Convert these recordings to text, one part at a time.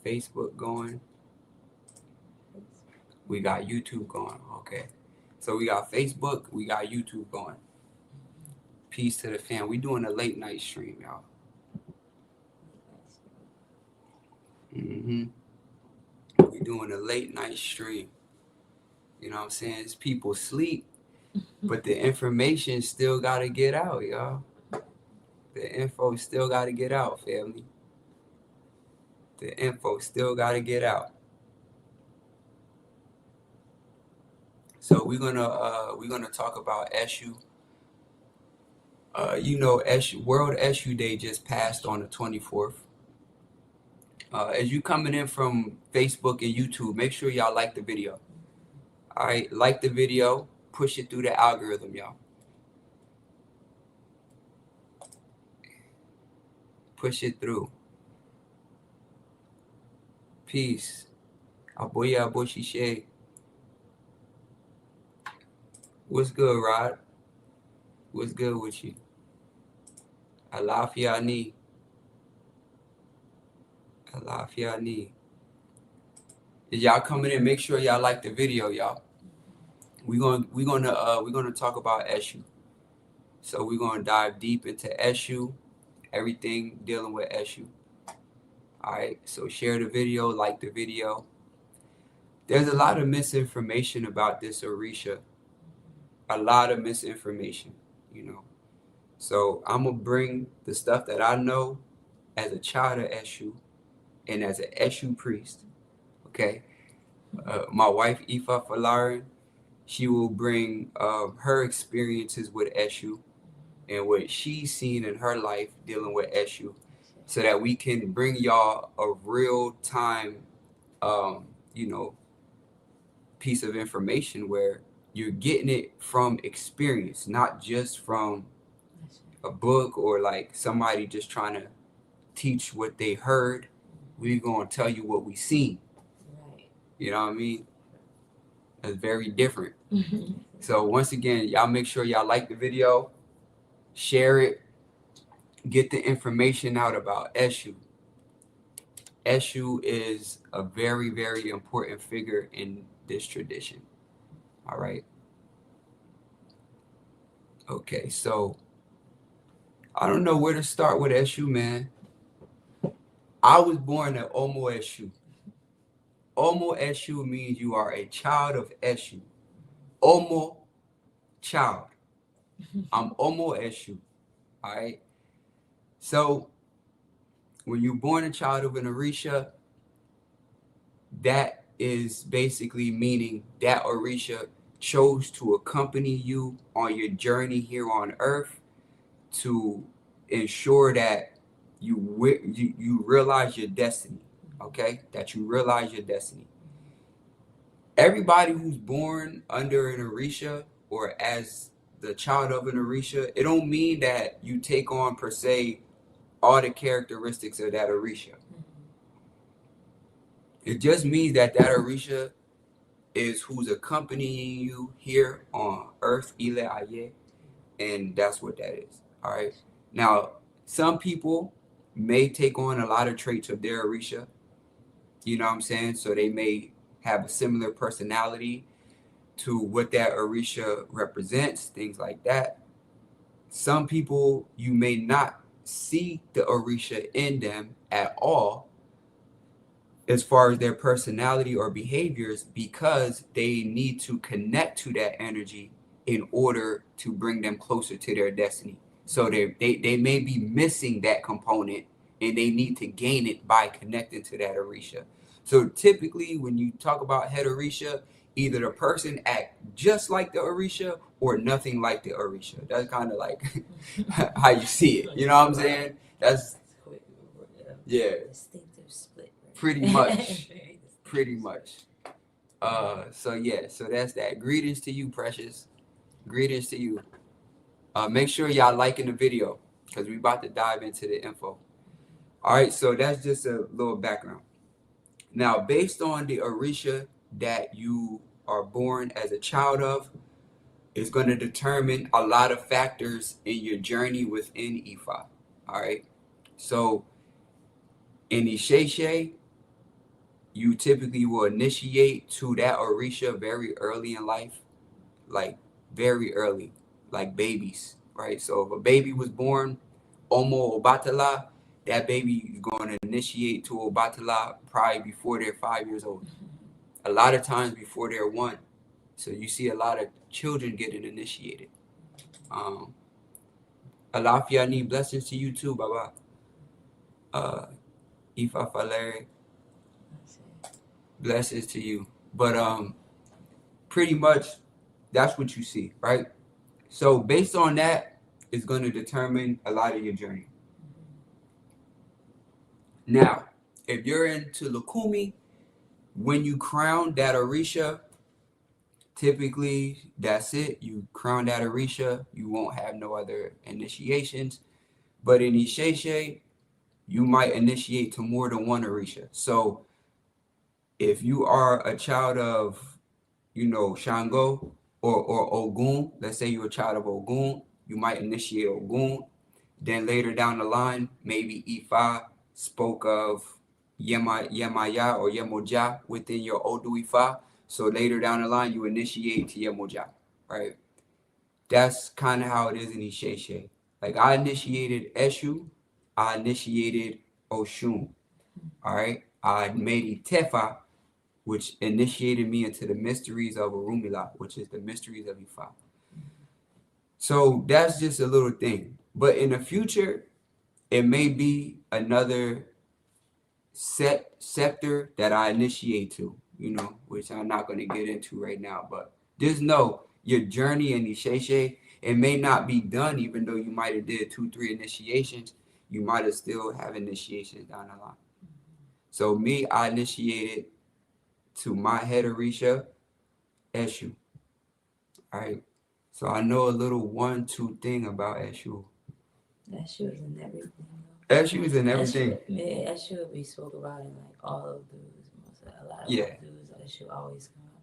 Facebook going. We got YouTube going. Okay. So we got Facebook. We got YouTube going. Peace to the fam. We doing a late night stream, y'all. We doing a late night stream. You know what I'm saying? It's people sleep, but the information still got to get out, y'all. The info still got to get out, family. The info still got to get out. So we're gonna talk about Esu. Esu, World Esu Day just passed on the 24th. As you coming in from Facebook and YouTube, make sure y'all like the video. All right, like the video, push it through the algorithm, y'all. Push it through. Peace. Aboya Aboshishe. What's good, Rod? What's good with you? Alafiani. Alafiani. Is y'all coming in? Make sure y'all like the video, y'all. We're gonna talk about Esu. So we're gonna dive deep into Esu, everything dealing with Esu. All right. So share the video, like the video. There's a lot of misinformation about this Orisha. A lot of misinformation, So I'm gonna bring the stuff that I know as a child of Esu and as an Esu priest. Okay. My wife Ifafolarin, she will bring her experiences with Esu and what she's seen in her life dealing with Esu, so that we can bring y'all a real time, piece of information where you're getting it from experience, not just from a book or like somebody just trying to teach what they heard. We're going to tell you what we seen. Right. You know what I mean? That's very different. So once again, y'all make sure y'all like the video, share it, get the information out about Esu. Esu is a very, very important figure in this tradition. All right. Okay, so I don't know where to start with Esu, man. I was born at Omo Esu. Omo Esu means you are a child of Esu. Omo, child. I'm Omo Esu. All right. So when you're born a child of an Orisha, that is basically meaning that Orisha chose to accompany you on your journey here on earth to ensure that you realize your destiny. Okay, that you realize your destiny. Everybody who's born under an Orisha or as the child of an Orisha, it don't mean that you take on per se all the characteristics of that Orisha. It just means that Orisha is who's accompanying you here on earth, Ile Aye, and that's what that is. All right. Now, some people may take on a lot of traits of their Orisha. You know what I'm saying? So they may have a similar personality to what that Orisha represents, things like that. Some people, you may not see the Orisha in them at all as far as their personality or behaviors, because they need to connect to that energy in order to bring them closer to their destiny. So they may be missing that component and they need to gain it by connecting to that Orisha. So typically when you talk about head Orisha, either the person act just like the Orisha or nothing like the Orisha. That's kind of like how you see it. You know what I'm saying? That's, yeah, pretty much. Pretty much. So that's that. Greetings to you, precious. Greetings to you. Make sure y'all liking the video because we about to dive into the info. All right, so that's just a little background. Now, based on the Orisha that you are born as a child of, is going to determine a lot of factors in your journey within Ifa. All right. So in Isese, you typically will initiate to that Orisha very early in life, like very early, like babies, right? So if a baby was born, Omo Obatala, that baby is going to initiate to Obatala probably before they're 5 years old. A lot of times before they're one. So you see a lot of children getting initiated. Um, Alafia need blessings to you too, Baba. Ifafolarin, blessings to you. But pretty much that's what you see, right? So based on that, it's going to determine a lot of your journey. Now, if you're into Lukumi, when you crown that Orisha, typically that's it. You crown that Orisha, you won't have no other initiations. But in Isese, you might initiate to more than one Orisha. So if you are a child of, Shango or Ogun, let's say you're a child of Ogun, you might initiate Ogun. Then later down the line, maybe Ifa spoke of Yemaya or Yemoja within your Odu Ifa. So later down the line, you initiate to Yemoja, right? That's kind of how it is in Isese. Like I initiated Eshu, I initiated Oshun, all right? I made Itefa, which initiated me into the mysteries of Orumila, which is the mysteries of Ifa. So that's just a little thing. But in the future, it may be another scepter that I initiate to, which I'm not going to get into right now. But just know your journey in Isese, it may not be done, even though you might have did 2-3 initiations. You might have still have initiations down the line. So me, I initiated to my head Orisha, Esu. All right. So I know a little 1-2 thing about Esu. Esu is in everything. Esu is in everything. Esu will be spoken about in like all of those. A lot of those Esu always come up.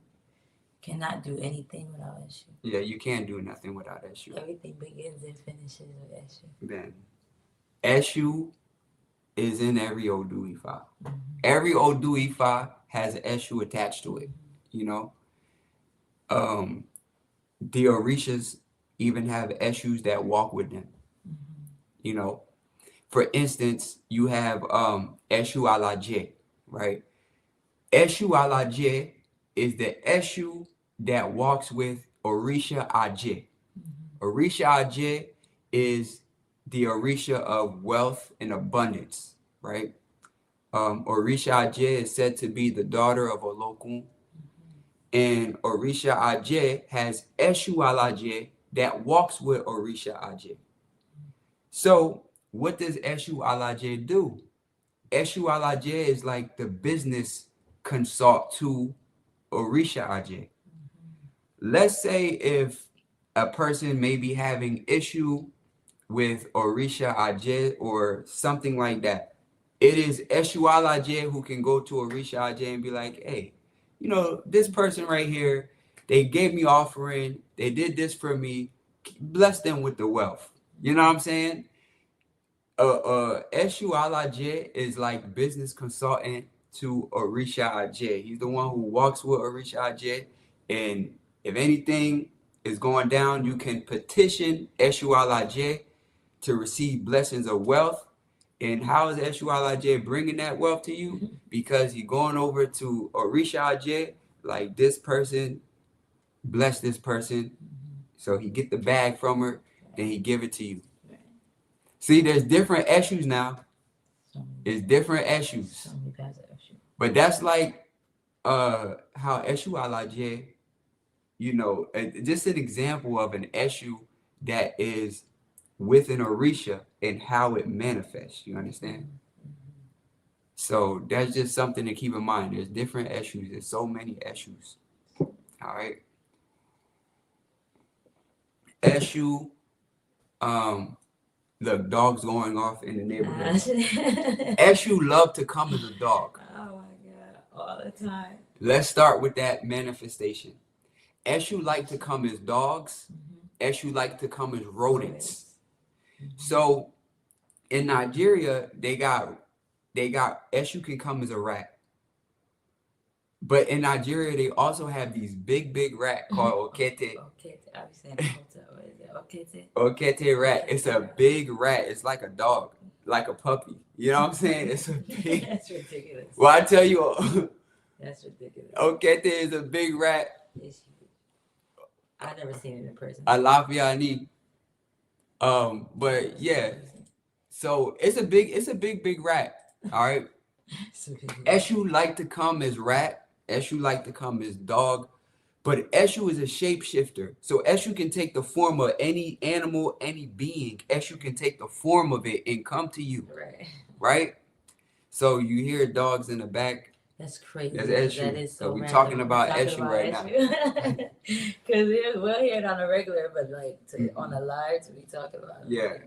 Cannot do anything without Esu. Yeah, you can't do nothing without Esu. Everything begins and finishes with Esu. Then Esu is in every Odu Ifa. Every Odu Ifa has an Eshu attached to it, The Orishas even have Eshus that walk with them, For instance, you have Eshu Alaje, right? Eshu Alaje is the Eshu that walks with Orisha Aje. Orisha Aje is the Orisha of wealth and abundance, right? Orisha Aje is said to be the daughter of Olokun. And Orisha Aje has Eshu Alaje that walks with Orisha Aje. So what does Eshu Alaje do? Eshu Alaje is like the business consult to Orisha Aje. Let's say if a person may be having issue with Orisha Aje or something like that, it is Eshu Alaje who can go to Orisha Aje and be like, hey, this person right here, they gave me offering, they did this for me, bless them with the wealth. You know what I'm saying? Eshu Alaje is like business consultant to Orisha Aje. He's the one who walks with Orisha Aje, and if anything is going down, you can petition Eshu Alaje to receive blessings of wealth. And how is Eshu Alaje bringing that wealth to you? Because he's going over to Orisha Aje, like this person, bless this person. So he get the bag from her, then he give it to you. See, there's different Eshus now. It's different Eshus. But that's like how Eshu Alaje, just an example of an Eshu that is with an Orisha and how it manifests. You understand? So that's just something to keep in mind. There's different Eshus. There's so many Eshus. All right. Eshu, look, dogs going off in the neighborhood. Eshu love to come as a dog. Oh my God, all the time. Let's start with that manifestation. Eshu like to come as dogs. Eshu like to come as rodents. So in Nigeria, they got Eshu can come as a rat. But in Nigeria, they also have these big rat called okete. Okete. I be saying okete. What is it? Okete. Okete rat. Okete It's a rat. big rat. It's like a dog, like a puppy. You know what I'm saying? It's a big. That's ridiculous. Well, I tell you, that's ridiculous. Okete is a big rat. I've never seen it in person. Alafiani. But yeah. So it's a big rat. All right. Esu like to come as rat. Esu like to come as dog. But Esu is a shapeshifter. So Esu can take the form of any animal, any being. Esu can take the form of it and come to you. Right? So you hear dogs in the back. That's crazy. That's Esu. That is so we're talking about Esu right now. Because we'll hear it on a regular, but like on a live to be talking about it. Yeah.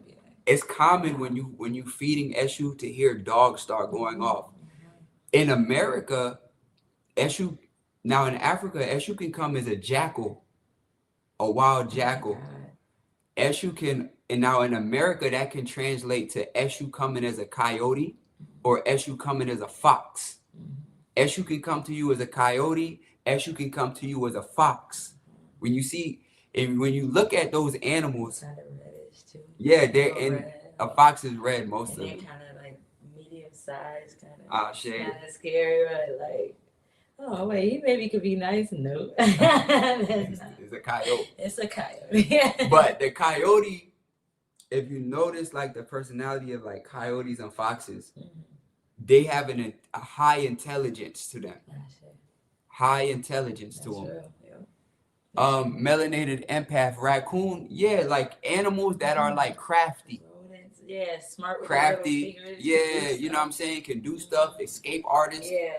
It's common when you feeding Esu to hear dogs start going off. In America, Esu, now in Africa, Esu can come as a jackal, a wild jackal. Esu can, and now in America, that can translate to Esu coming as a coyote or Esu coming as a fox. Esu can come to you as a coyote. Esu can come to you as a fox. When you see, and when you look at those animals, yeah, they're in. A fox is red most of them. They're kind of like medium sized, kind of scary, but like, oh wait, he maybe could be nice. No, it's a coyote. It's a coyote. But the coyote, if you notice, like the personality of like coyotes and foxes, they have a high intelligence to them. High intelligence to them. Melanated empath, raccoon, yeah, like animals that are like crafty. Yeah, smart. Crafty. Yeah, you know what I'm saying? Can do stuff, escape artists. Yeah.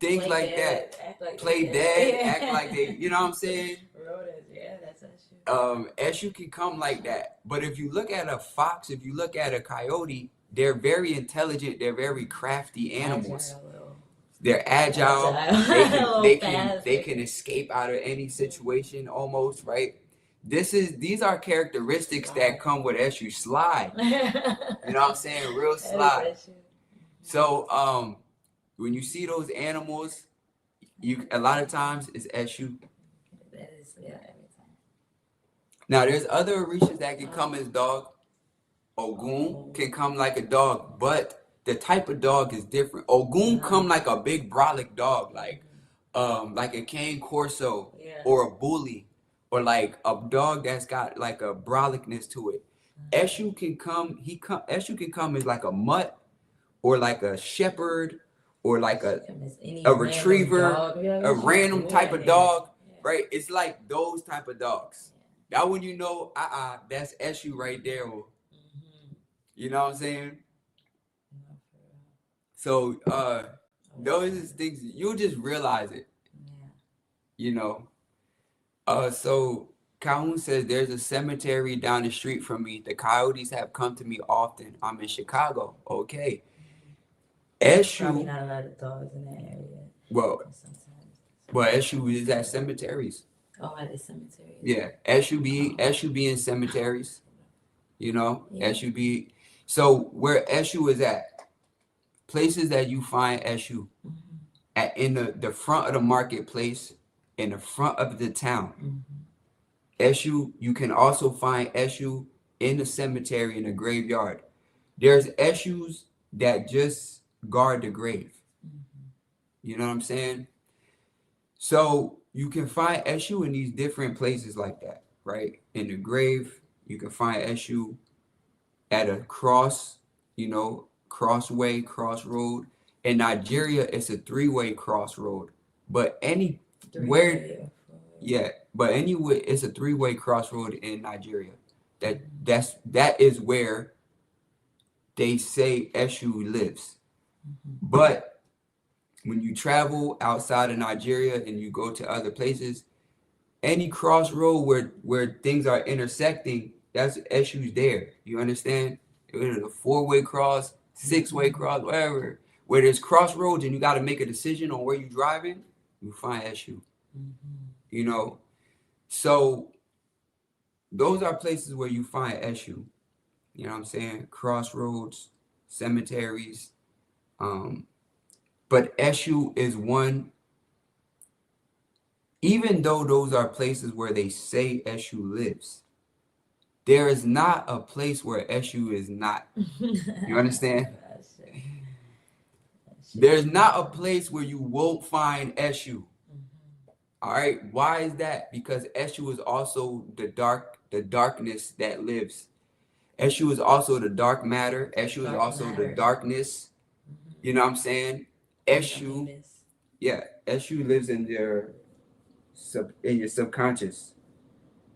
Things play like dead, that. Act like play dead, act like they, you know what I'm saying? Rodents, yeah, that's Esu. Esu can come like that. But if you look at a fox, if you look at a coyote, they're very intelligent, they're very crafty animals. They're agile. They can escape out of any situation almost, right? These are characteristics that come with Esu. Slide. You know what I'm saying? Real slide. So when you see those animals, a lot of times it's Esu. That is, yeah, every time. Now there's other Orishas that can come as dog. Ogun can come like a dog, but the type of dog is different. Ogun come like a big brolic dog, like a cane corso or a bully, or like a dog that's got like a brolicness to it. Esu can come. Esu can come as like a mutt, or like a shepherd, or like a retriever, a random type of dog, right? It's like those type of dogs. That when you know, that's Esu right there. You know what I'm saying? So those things you'll just realize it. You know. So Calhoun says there's a cemetery down the street from me. The coyotes have come to me often. I'm in Chicago. Okay. Esu. Probably not a lot of dogs in that area. Well, Esu is at cemeteries. Oh, at the cemetery. Yeah. Esu be in cemeteries. You know, Esu be. So where Esu is at, places that you find Esu in the front of the marketplace, in the front of the town. Esu, you can also find Esu in the cemetery, in the graveyard. There's Esus that just guard the grave. You know what I'm saying? So you can find Esu in these different places like that, right? In the grave, you can find Esu at a cross, crossway, crossroad. In Nigeria, it's a three-way crossroad. But anywhere, it's a three-way crossroad in Nigeria. That is where they say Esu lives. But when you travel outside of Nigeria and you go to other places, any crossroad where things are intersecting, that's Esu's there. You understand? It's a four-way cross, six-way cross, whatever. Where there's crossroads and you got to make a decision on where you're driving, you find Esu. You know? So those are places where you find Esu. You know what I'm saying? Crossroads, cemeteries. But Esu is one even though those are places where they say Esu lives, there is not a place where Esu is not. You understand? There's not a place where you won't find Esu. All right. Why is that? Because Esu is also the darkness that lives. Esu is also the dark matter. Esu is also the darkness. You know what I'm saying? Esu, yeah, Esu lives in your subconscious.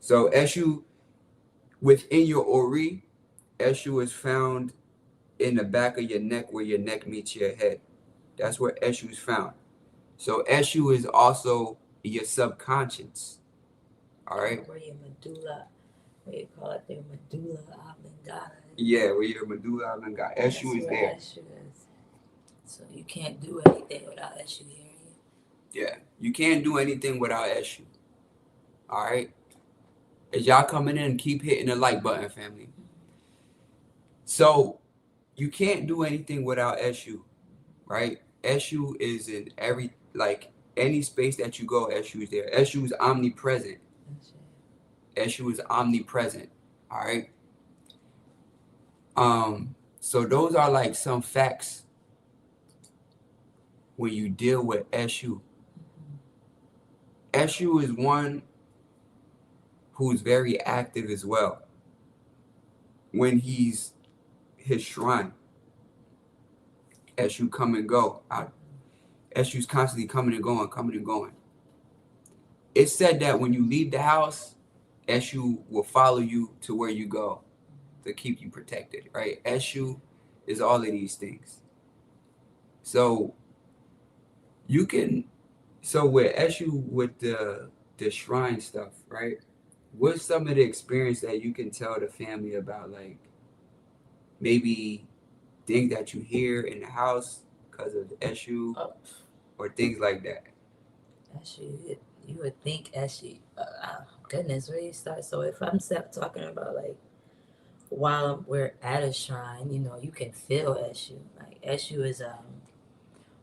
So Esu within your Ori, Esu is found in the back of your neck where your neck meets your head. That's where Eshu is found. So Eshu is also your subconscious. All right. Where your medulla, what you call it, your medulla oblongata. Yeah, where your medulla oblongata. Eshu is there. Eshu is. So you can't do anything without Eshu hearing you. Yeah, you can't do anything without Eshu. All right. As y'all coming in, keep hitting the like button, family. So you can't do anything without Eshu, right? Eshu is in every, like, any space that you go, Eshu is there. Eshu is omnipresent. Eshu is omnipresent. All right. So those are like some facts when you deal with Eshu. Eshu is one who's very active as well. When he's his shrine, Eshu come and go. Eshu's constantly coming and going, coming and going. It's said that when you leave the house, Eshu will follow you to where you go to keep you protected, right? Eshu is all of these things. So you can, so with Eshu, with the shrine stuff, right? What's some of the experience that you can tell the family about, like maybe things that you hear in the house because of the Eshu, or things like that? Eshu, you would think Eshu. Goodness, where do you start? So if I'm talking about like while we're at a shrine, you know, you can feel Eshu. Like Eshu is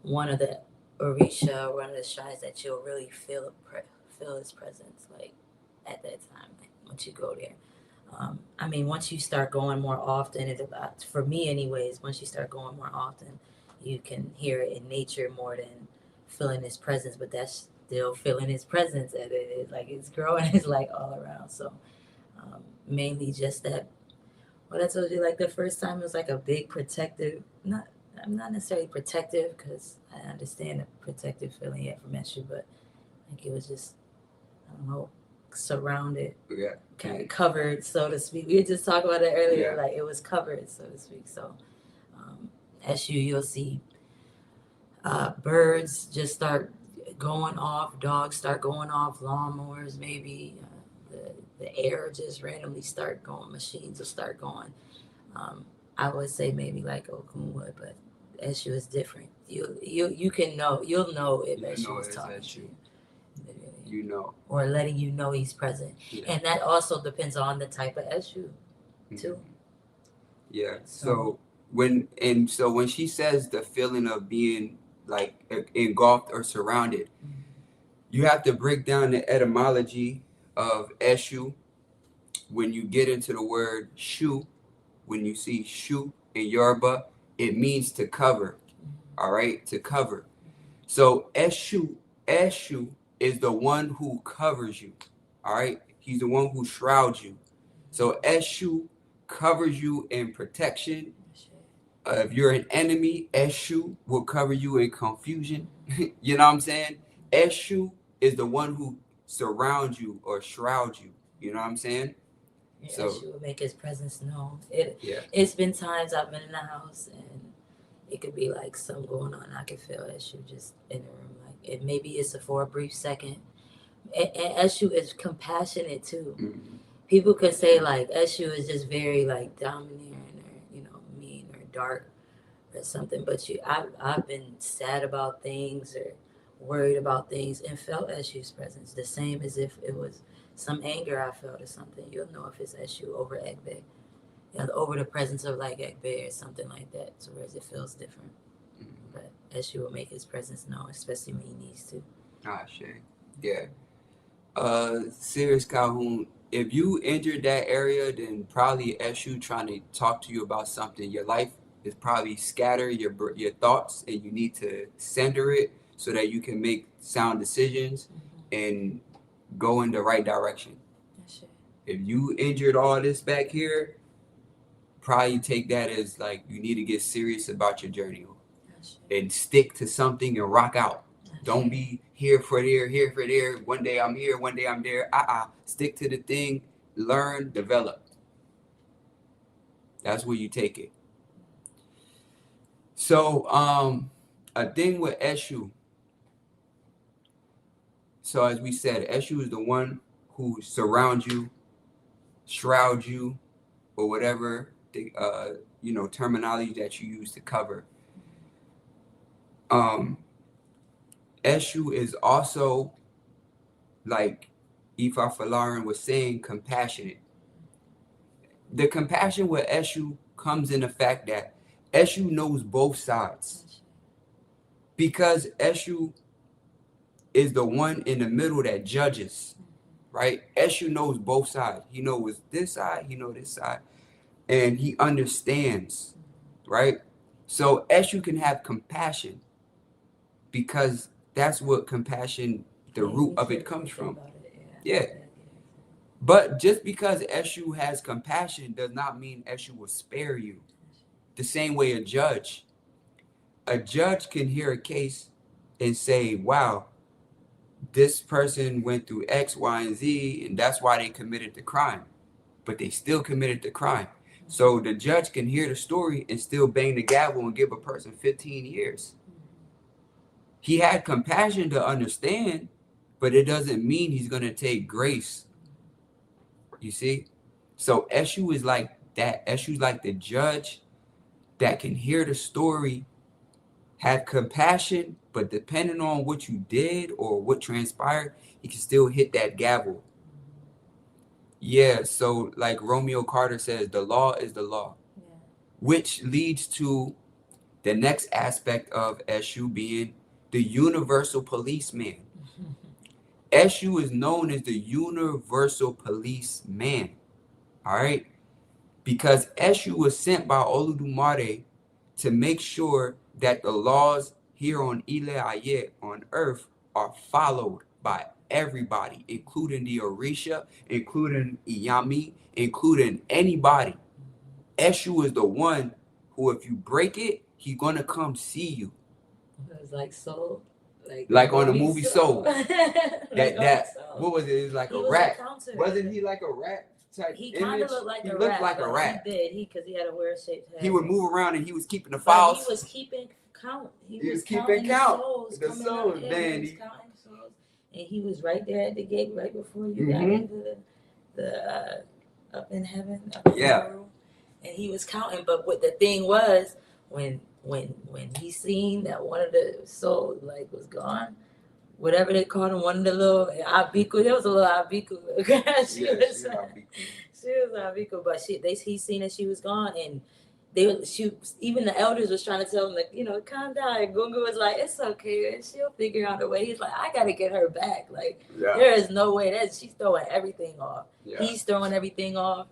one of the Orisha, one of the shrines that you'll really feel his presence, like at that time, like once you go there. I mean, once you start going more often, it's about, for me anyways, once you start going more often, you can hear it in nature more than feeling his presence, but that's still feeling his presence, and it's like it's growing, it's like all around. So mainly just that, what I told you, like the first time it was like a big protective, I'm not necessarily protective because I understand the protective feeling yet from Eshu, but like it was just, I don't know, surrounded, kind of covered, so to speak. We were just talking about it earlier, like it was covered, so to speak. So Eshu, you'll see birds just start going off, dogs start going off, lawnmowers maybe, the air just randomly start going, machines will start going. I would say maybe like Okun would, but Eshu is different. You can know, you'll know if Eshu is talking to you. You know, or letting you know he's present, and that also depends on the type of Eshu too. Yeah. So when she says the feeling of being like engulfed or surrounded, you have to break down the etymology of Eshu. When you get into the word shu, when you see shu in Yoruba, it means to cover. All right, to cover. So Eshu is the one who covers you. All right, he's the one who shrouds you. So Eshu covers you in protection. If you're an enemy, Eshu will cover you in confusion. You know what I'm saying? Eshu is the one who surrounds you or shrouds you. You know what I'm saying? Yeah, so Eshu will make his presence known. It's been times I've been in the house and it could be like something going on. I could feel Eshu just in the room. Like maybe it's for a brief second. And Eshu is compassionate too. Mm-hmm. People could say like Eshu is just very like domineering or mean or dark or something. But I've been sad about things or worried about things and felt Eshu's presence. The same as if it was some anger I felt or something. You'll know if it's Eshu over Egbe. Over the presence of like Egbe or something like that, so whereas it feels different. Mm-hmm. But Eshu will make his presence known, especially when he needs to. Ah, shit. Yeah. Serious Calhoun, if you injured that area, then probably Eshu trying to talk to you about something. Your life is probably scatter your thoughts, and you need to center it so that you can make sound decisions and go in the right direction. If you injured all this back here, probably take that as like you need to get serious about your journey and stick to something and rock out. Don't be here for there, here for there. One day I'm here, one day I'm there. Stick to the thing, learn, develop. That's where you take it. So, a thing with Eshu. So as we said, Eshu is the one who surrounds you, shrouds you, or whatever the terminology that you use to cover. Eshu is also, like Ifafolarin was saying, compassionate. The compassion with Eshu comes in the fact that Eshu knows both sides. Because Eshu is the one in the middle that judges, right? Eshu knows both sides. He knows this side, he knows this side, and he understands, right? So Eshu can have compassion because that's what compassion, the root of it comes from. Yeah. But just because Eshu has compassion does not mean Eshu will spare you. The same way a judge can hear a case and say, wow, this person went through X, Y, and Z, and that's why they committed the crime. But they still committed the crime. So the judge can hear the story and still bang the gavel and give a person 15 years. He had compassion to understand, but it doesn't mean he's going to take grace. You see? So Eshu is like that. Eshu's like the judge that can hear the story, have compassion, but depending on what you did or what transpired, he can still hit that gavel. Yeah, so like Romeo Carter says, the law is the law. Yeah. Which leads to the next aspect of Eshu being the universal policeman. Eshu is known as the universal policeman. All right? Because Eshu was sent by Oludumare to make sure that the laws here on Ile Aye, on earth, are followed by everybody, including the Orisha, including Iyami, including anybody. Eshu is the one who, if you break it, he's gonna come see you. It's like Soul, like on the movie Soul. that what was it? It was like a rat. Wasn't he like a rat? He kind of looked like a rat. He looked like a rat. He did. Because he had a weird shaped head. He would move around and he was keeping the files. He was keeping count. He was keeping count. The souls. Man, he was counting souls. And he was right there at the gate right before you got into the up in heaven. Up in the room. And he was counting. But what the thing was, when he seen that one of the souls was gone, whatever they called him, one of the little Abiku, there was a little Abiku. she was Abiku, but he seen that she was gone, and even the elders was trying to tell him, calm down. And Gungu was like, it's okay, she'll figure out a way. He's like, I gotta get her back. There is no way that she's throwing everything off. Yeah. He's throwing everything off.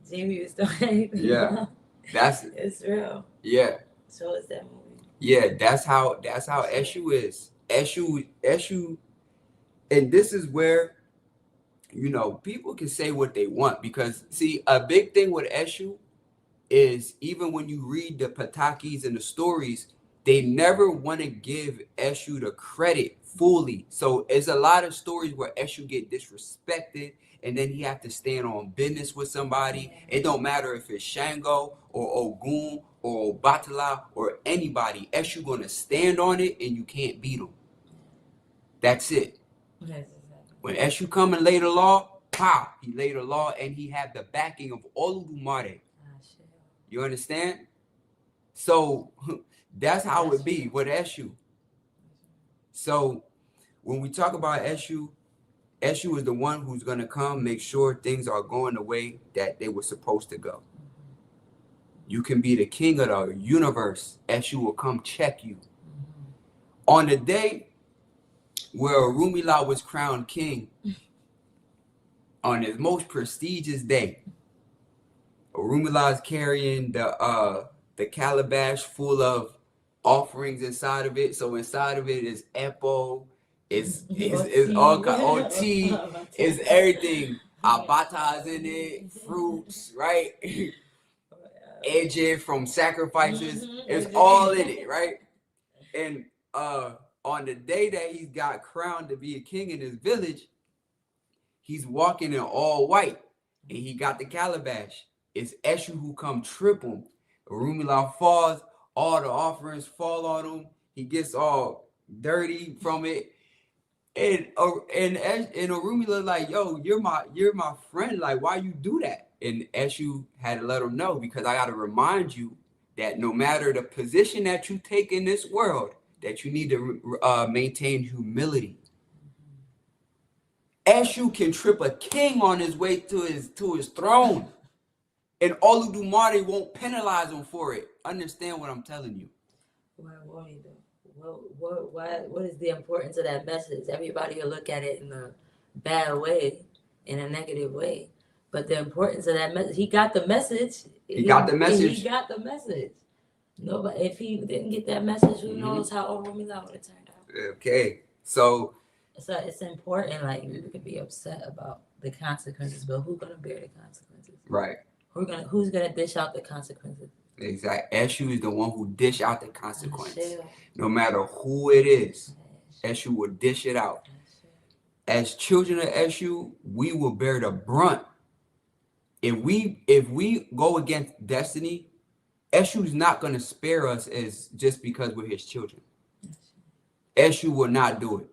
Jimmy was throwing everything off. It's real. Yeah. So is that movie. Yeah, that's how Eshu is. Eshu, and this is where, people can say what they want, because see, a big thing with Eshu is even when you read the Patakis and the stories, they never want to give Eshu the credit fully. So there's a lot of stories where Eshu get disrespected, and then he have to stand on business with somebody. It don't matter if it's Shango or Ogun or Obatala or anybody. Eshu gonna stand on it, and you can't beat him. That's it. Yes, exactly. When Eshu come and lay the law, he laid the law, and he had the backing of Oludumare. You understand? So that's how it be with Eshu. So when we talk about Eshu is the one who's going to come, make sure things are going the way that they were supposed to go. You can be the king of the universe. Eshu will come check you. On the day where Orumila was crowned king, on his most prestigious day, Orumila is carrying the calabash full of offerings inside of it. So inside of it is epo, is all tea, is everything. Abatas in it, fruits, right? Edge from sacrifices. It's all in it, right? And on the day that he's got crowned to be a king in his village, he's walking in all white, and he got the calabash. It's Eshu who come trip him. Orumila falls, all the offerings fall on him. He gets all dirty from it. And Orumila like, yo, you're my friend. Like, why you do that? And Eshu had to let him know, because I got to remind you that no matter the position that you take in this world, that you need to maintain humility. Eshu can trip a king on his way to his throne, and Oludumare won't penalize him for it. Understand what I'm telling you? Why worry though? What is the importance of that message? Everybody will look at it in a bad way, in a negative way. But the importance of that message, he got the message. He got the message. He got the message. Nobody, if he didn't get that message, who knows how Orumila would have turned out. Okay, so it's important. Like, you could be upset about the consequences, but who's gonna bear the consequences? Right. Who's gonna dish out the consequences? Exactly. Eshu is the one who dish out the consequence. No matter who it is, Eshu will dish it out. As children of Eshu, we will bear the brunt. If we go against destiny, Eshu is not going to spare us as just because we're his children. Eshu will not do it.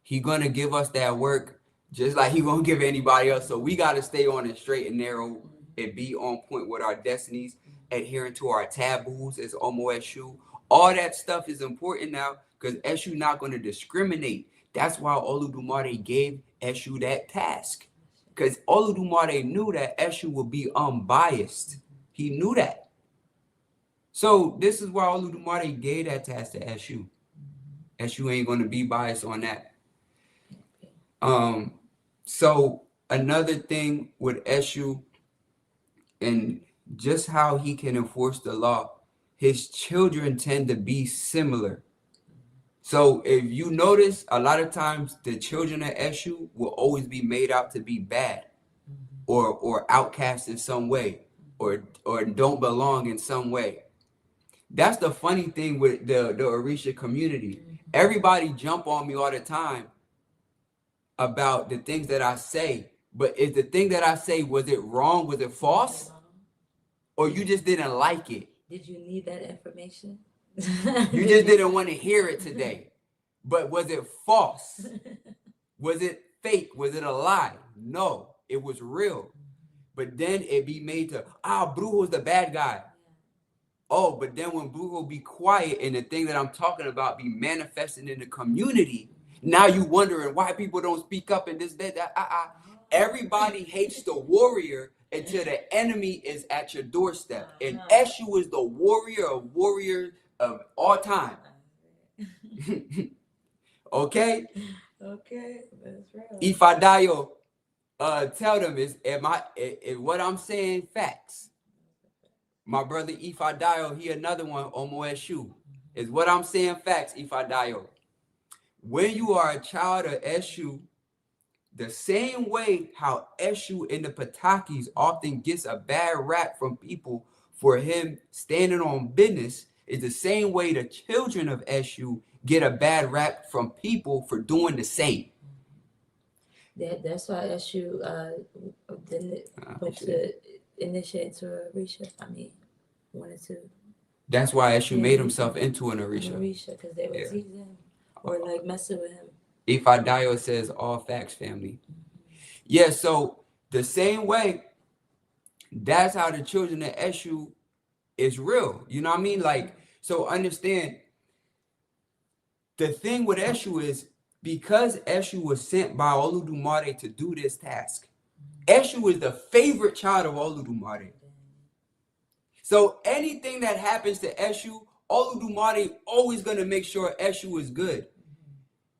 He's going to give us that work just like he won't give anybody else. So we got to stay on the straight and narrow and be on point with our destinies, adhering to our taboos as Omo Eshu. All that stuff is important now, because Eshu not going to discriminate. That's why Oludumare gave Eshu that task, because Oludumare knew that Eshu would be unbiased. He knew that. So this is why Oludumare gave that task to Eshu. Eshu ain't going to be biased on that. So another thing with Eshu, and just how he can enforce the law, his children tend to be similar. So if you notice, a lot of times the children of Eshu will always be made out to be bad, or outcast in some way, or don't belong in some way. That's the funny thing with the Orisha community. Everybody jump on me all the time about the things that I say, but is the thing that I say, was it wrong? Was it false? Or you just didn't like it? Did you need that information? You just didn't want to hear it today. But was it false? Was it fake? Was it a lie? No, it was real. But then it be made to, Brujo's the bad guy. Oh, but then when Brujo be quiet and the thing that I'm talking about be manifesting in the community, now you wondering why people don't speak up and this, that. Everybody hates the warrior until the enemy is at your doorstep. And Eshu is the warrior of warriors of all time. Okay? Okay, that's right. Ifadayo, tell them, is what I'm saying facts? My brother Ifadayo, he another one, Omo Eshu. Is what I'm saying facts, Ifadayo? When you are a child of Eshu, the same way how Eshu in the Patakis often gets a bad rap from people for him standing on business, is the same way the children of Eshu get a bad rap from people for doing the same. That's why Eshu didn't put the initiate to Orisha. Wanted to. That's why Eshu made himself into an Orisha. Because they were teasing him or like messing with him. Ifadayo says all facts, family. Yeah, so the same way, that's how the children of Eshu is real. You know what I mean? Like, so understand, the thing with Eshu is, because Eshu was sent by Oludumare to do this task, Eshu is the favorite child of Oludumare. So anything that happens to Eshu, Oludumare always going to make sure Eshu is good.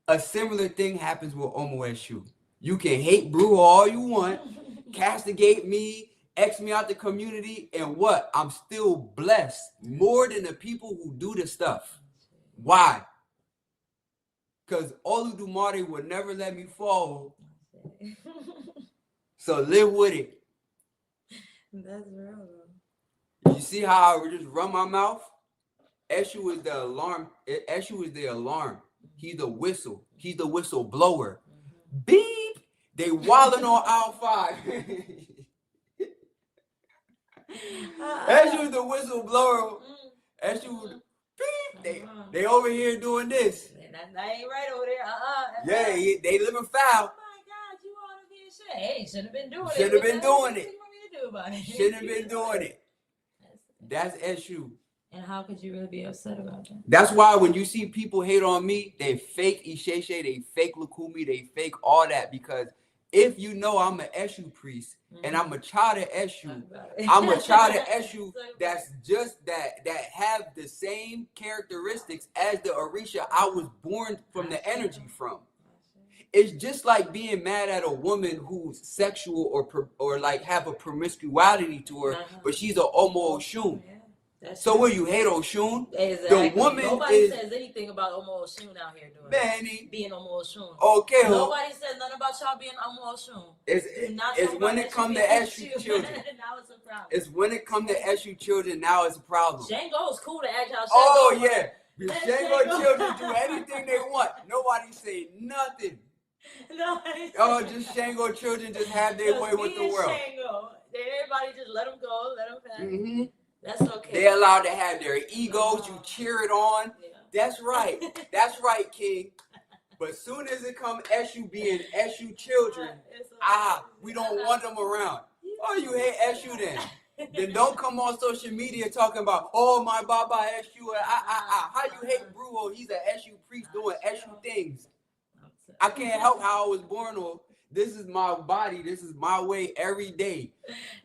A similar thing happens with Omo Eshu. You can hate Brujo all you want, castigate me, X me out the community, and what? I'm still blessed more than the people who do the stuff. Why? Because Oludumare would never let me fall. So live with it. That's real. You see how I just run my mouth? Esu is the alarm. Esu is the alarm. He's the whistle. He's the whistle blower. Beep. They wilding on aisle 5. Esu is the whistle blower. Esu, beep. They over here doing this. That ain't right over there. Yeah, they living foul. Oh my God, you ought to be ashamed. Hey, shouldn't have been doing it. Should have been doing it. What you want me to do about it? Shouldn't have been doing it. That's Esu. And how could you really be upset about that? That's why when you see people hate on me, they fake Isese, they fake Lukumi, they fake all that. Because if you know I'm an Esu priest and I'm a child of Esu, I'm a child of Esu that's just that have the same characteristics as the Orisha I was born from the energy from. It's just like being mad at a woman who's sexual or like have a promiscuity to her, but she's a Omo Oshun. So when you hate Oshun, exactly. The woman nobody says anything about Omo Oshun out here doing Manny, being Omo Oshun. Okay, nobody says nothing about y'all being Omo Oshun. It's when it comes to Esu children. Now it's a problem. It's when it comes to Esu children. Now it's a problem. Shango is cool to act y'all. Oh yeah, the Shango children do anything they want. Nobody say nothing. Oh, just Shango children just have their way with the world. Shango. Everybody just let them go, let them pass. Mm-hmm. That's okay. They're allowed to have their egos. You cheer it on. Yeah. That's right. That's right, King. But soon as it comes Esu being Esu children, we don't want them around. Oh, you hate Esu then? Then don't come on social media talking about, oh, my Baba Esu. How you hate Brujo? He's an Esu priest doing Esu things. I can't help how I was born on. This is my body. This is my way every day.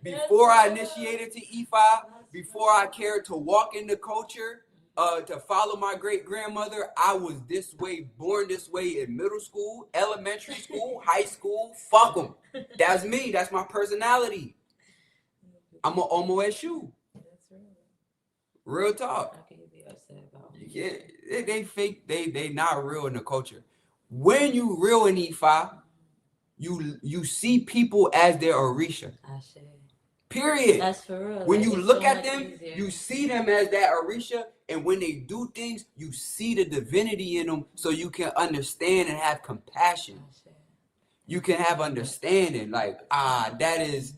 Before I initiated to Ifa, before I cared to walk in the culture, to follow my great-grandmother, I was this way, born this way in middle school, elementary school, high school. Fuck them. That's me. That's my personality. I'm an Omo Esu. Real talk. How can you be upset about it? Yeah, they fake. They not real in the culture. When you real in Ifa, you see people as their Orisha. Period. That's for real. When you look at them, you see them as that Orisha, and when they do things, you see the divinity in them, so you can understand and have compassion. You can have understanding, like that's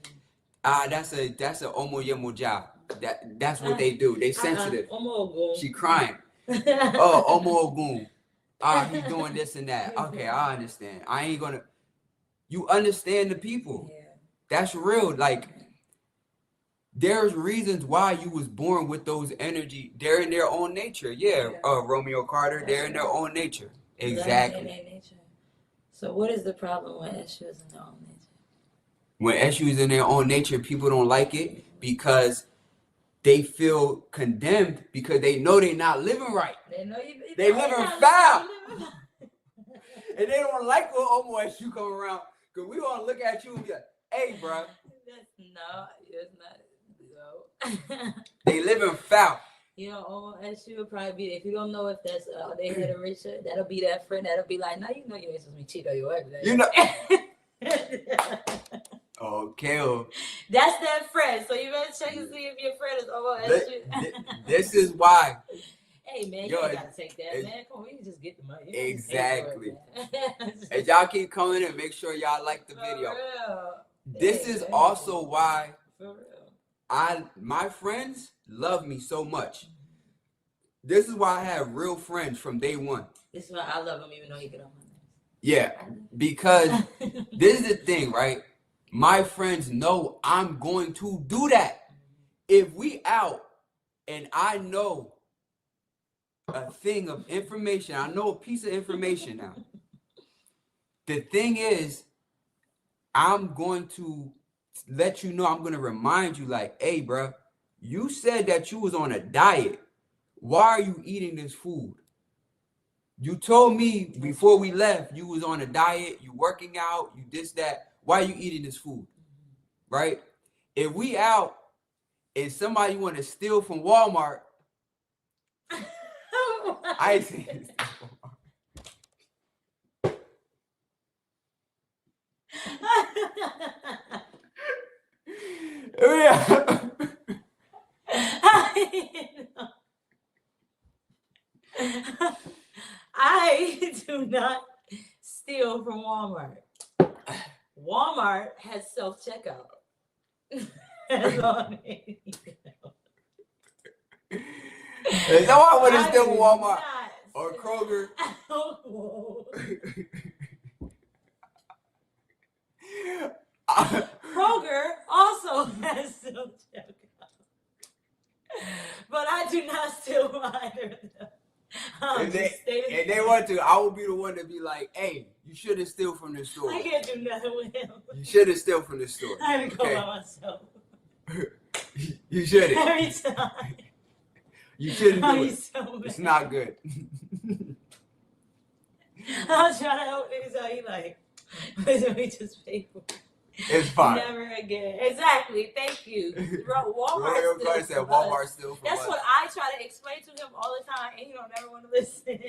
a Omo Yemo job. That's what they do. They sensitive. She crying. Oh, Omo Ogun. He's doing this and that. Okay, I understand. I ain't gonna. You understand the people. Yeah. That's real. Like, there's reasons why you was born with those energy. They're in their own nature. Yeah. Romeo Carter. They're in their own nature. Exactly. So what is the problem when Esu is in their own nature? When Esu is in their own nature, people don't like it because they feel condemned because they know they're not living right. They living foul. And they don't like when Omo Esu come around. Because we want to look at you and be like, hey, bro. No, it's not. No. They living foul. You know, Omo Esu would probably be, if you don't know if that's they had a Orisha, that'll be that friend that'll be like, no, you know you ain't supposed to be cheating on your wife. You know. Okay. That's that friend. So you better check and see if your friend is Omo Esu. This is why. Hey man, you ain't gotta take that, man. Come on, we can just get the money. Exactly. As y'all keep coming in, make sure y'all like the video. This is also why my friends love me so much. This is why I have real friends from day one. This is why I love him even though he get on my nerves. Yeah, because this is the thing, right? My friends know I'm going to do that. If we out and I know a thing of information, I know a piece of information now. The thing is, I'm going to let you know, I'm going to remind you like, hey, bro, you said that you was on a diet. Why are you eating this food? You told me before we left you was on a diet, you working out, you this, that. Why are you eating this food? Right? If we out and somebody want to steal from Walmart, I ain't saying this. I do not steal from Walmart. Walmart has self-checkout. That's all they need to know. There's no one want to steal from Walmart or Kroger. Kroger also has self-checkout. But I do not steal from either of them. If they want to, I will be the one to be like, hey, you shouldn't steal from this store. I can't do nothing with him. You shouldn't steal from this store. I had to go by myself. You shouldn't. Every time. You shouldn't do it. So it's not good. I was trying to help niggas out. He like, let me just pay for it. It's fine. Never again. Exactly. Thank you. Bro, Walmart said Walmart still from That's us. what I try to explain to him all the time, and he don't never want to listen.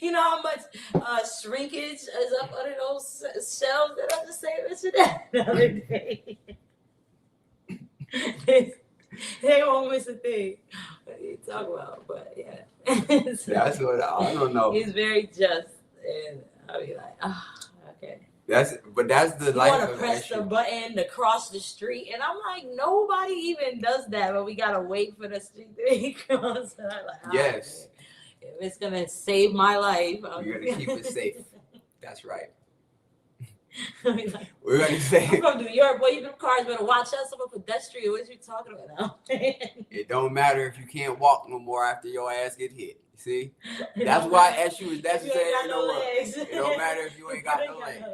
You know how much shrinkage is up under those shelves that I just say this and that the other day. They won't miss a thing. What do you talk about? But yeah. So, that's what I don't know. He's very just, and I'll be like, okay. That's the you life want of to press Esu. the button to cross the street, and I'm like, nobody even does that, but we gotta wait for the street to be crossed. And I'm like, yes. If it's gonna save my life, you're gonna keep it safe. That's right. Like, we're gonna say I'm from New York, boy. You them cars better watch out. Some pedestrian. What you talking about now? It don't matter if you can't walk no more after your ass get hit. See, that's why Esu is necessary in the world. It don't matter if you ain't got no legs.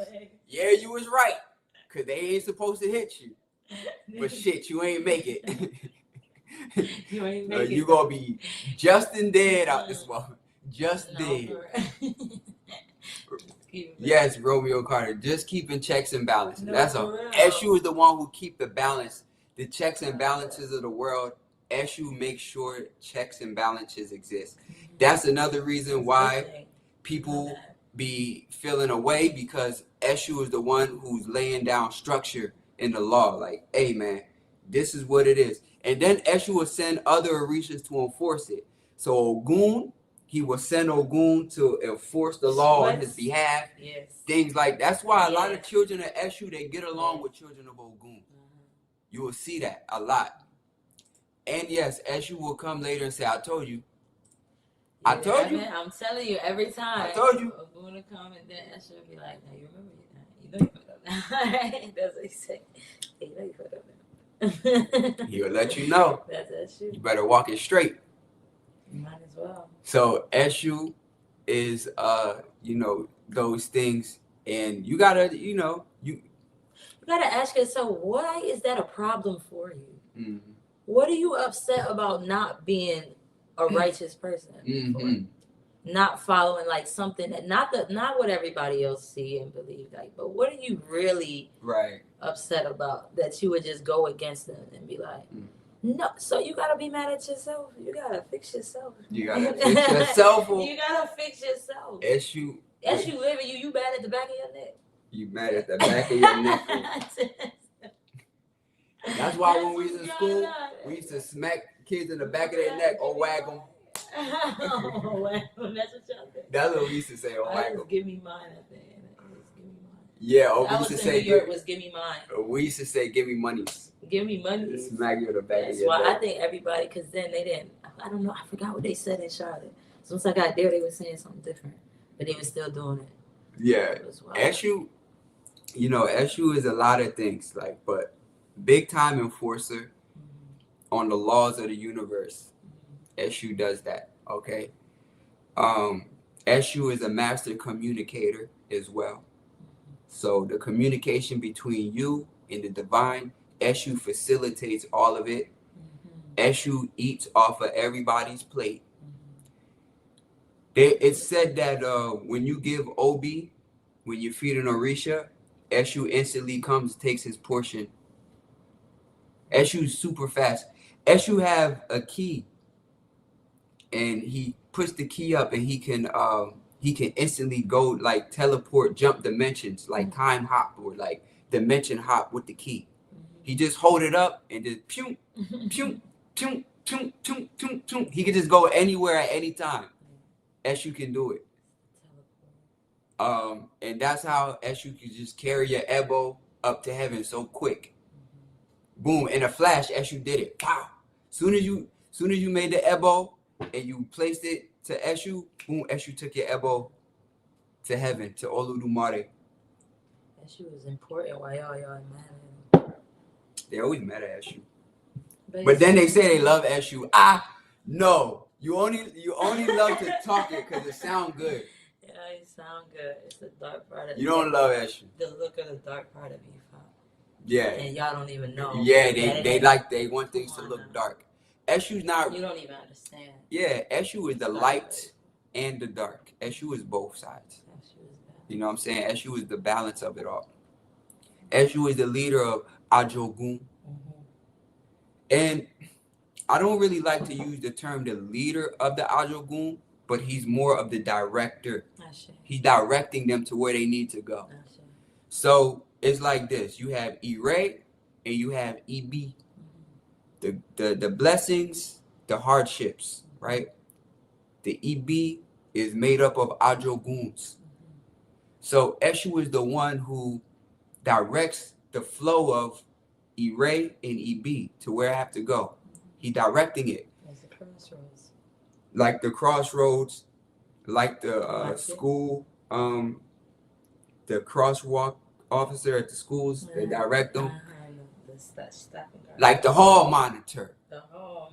Yeah, you was right, cause they ain't supposed to hit you. But shit, you ain't make it. You ain't make it. You gonna be Justin dead out this one. Just dead. Yes, Romeo Carter. Just keeping checks and balances. No, that's all. Esu is the one who keep the balance, the checks and balances of the world. Esu makes sure checks and balances exist. That's another reason why people be feeling away, because Esu is the one who's laying down structure in the law. Like, hey man, this is what it is. And then Esu will send other Orishas to enforce it. So Ogun, he will send Ogun to enforce the law on his behalf. Yes. Things like that's why a lot of children of Esu, they get along with children of Ogun. You will see that a lot. And yes, Esu will come later and say, I told you. I told you. I'm telling you every time. I told you. Ogun will come and then Esu will be like, now you remember you know you put up now. That's what he said. You know you put up now. He'll let you know. That's Esu. You better walk it straight. You might as well. So Esu is those things, and you gotta, you gotta ask yourself, why is that a problem for you? Mm-hmm. What are you upset about not being a righteous person? Mm-hmm. Not following like something that not what everybody else see and believe, like, but what are you really upset about that you would just go against them and be like, no? So you gotta be mad at yourself. You gotta fix yourself. You gotta fix yourself. You gotta fix yourself. Esu living you mad at the back of your neck. You mad at the back of your neck. That's why when we was in school, we used to smack kids in the back of their neck or wag them. Oh, wag them. That's what y'all think. That's what we used to say, or wag them. Give me mine at the end. Give me mine. Yeah, or we used to in say, New York was give me mine. We used to say, give me money. Give me money. Smack you in the back of your neck. That's why I think everybody, because then they didn't, I don't know, I forgot what they said in Charlotte. So once I got there, they were saying something different, but they were still doing it. Yeah. Esu, Esu is a lot of things, but big time enforcer on the laws of the universe. Esu does that, okay? Esu is a master communicator as well. So the communication between you and the divine, Esu facilitates all of it. Esu eats off of everybody's plate. It's said that when you give Obi, when you feed an Orisha, Eshu instantly comes, takes his portion. Eshu's super fast. Eshu have a key, and he puts the key up, and he can instantly go like teleport, jump dimensions, like time hop or like dimension hop with the key. He just hold it up and just pew, pew, pew, pew, pew, pew, pew. He can just go anywhere at any time. Eshu can do it. And that's how Eshu can just carry your Ebo up to heaven so quick. Boom, in a flash, Eshu did it. Wow. Soon as you made the Ebo and you placed it to Eshu, boom, Eshu took your Ebo to heaven, to Oludumare. Eshu is important. Why y'all mad at him? They always mad at Eshu. But then they say they love Eshu. No. You only love to talk it because it sounds good. Yeah, it sound good. It's the dark part of you don't love Eshu. The look of the dark part of Ifa. Yeah. And y'all don't even know. Yeah, they want things to look dark. Eshu's not. You don't even understand. Yeah, Eshu is the light and the dark. Eshu is both sides. You know what I'm saying? Eshu is the balance of it all. Eshu is the leader of Ajogun. And I don't really like to use the term the leader of the Ajogun, but he's more of the director. He's directing them to where they need to go. So it's like this. You have Ire and you have EB. The blessings, the hardships, right? The EB is made up of Ajoguns. So Eshu is the one who directs the flow of Ire and EB to where I have to go. He directing it. Like the crossroads. Like the crossroads, like the school, the crosswalk officer at the schools, they direct them. Like the hall monitor.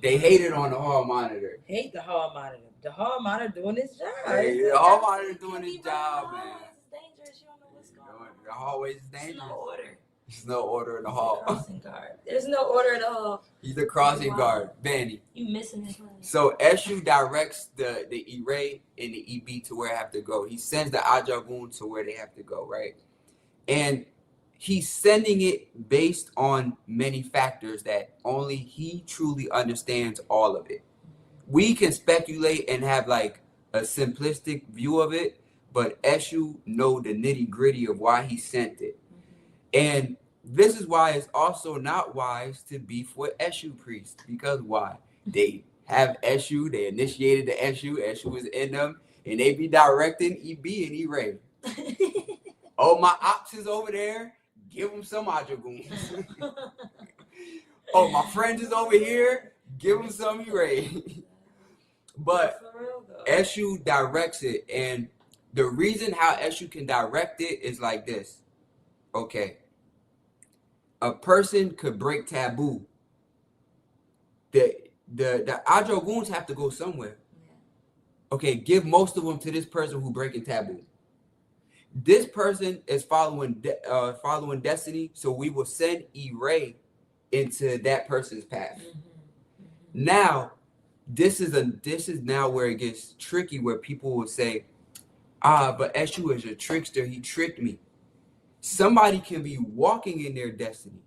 They hated on the hall monitor. Hate the hall monitor. The hall monitor doing his job. Hey, the hall monitor doing his job, man. It's dangerous. You don't know what's going on. The hallway is dangerous. There's no order. There's no order in the hall. Crossing guard. There's no order in the hall. He's the crossing guard, Benny. You missing his line. So Eshu directs the Ire and the EB to where I have to go. He sends the Ajagun to where they have to go, right? And he's sending it based on many factors that only he truly understands all of it. We can speculate and have like a simplistic view of it, but Eshu know the nitty gritty of why he sent it. And this is why it's also not wise to beef with Eshu priests. Because why? They have Eshu, they initiated the Eshu is in them, and they be directing EB and Ire. Oh, my ops is over there, give them some Ajaguns. Oh, my friend is over here, give them some Ire. But Eshu directs it, and the reason how Eshu can direct it is like this. Okay, a person could break taboo. The Ajoguns have to go somewhere. Okay, give most of them to this person who breaking taboo. This person is following destiny, so we will send Ire into that person's path. Now, this is now where it gets tricky, where people will say, but Eshu is a trickster. He tricked me. Somebody can be walking in their destiny,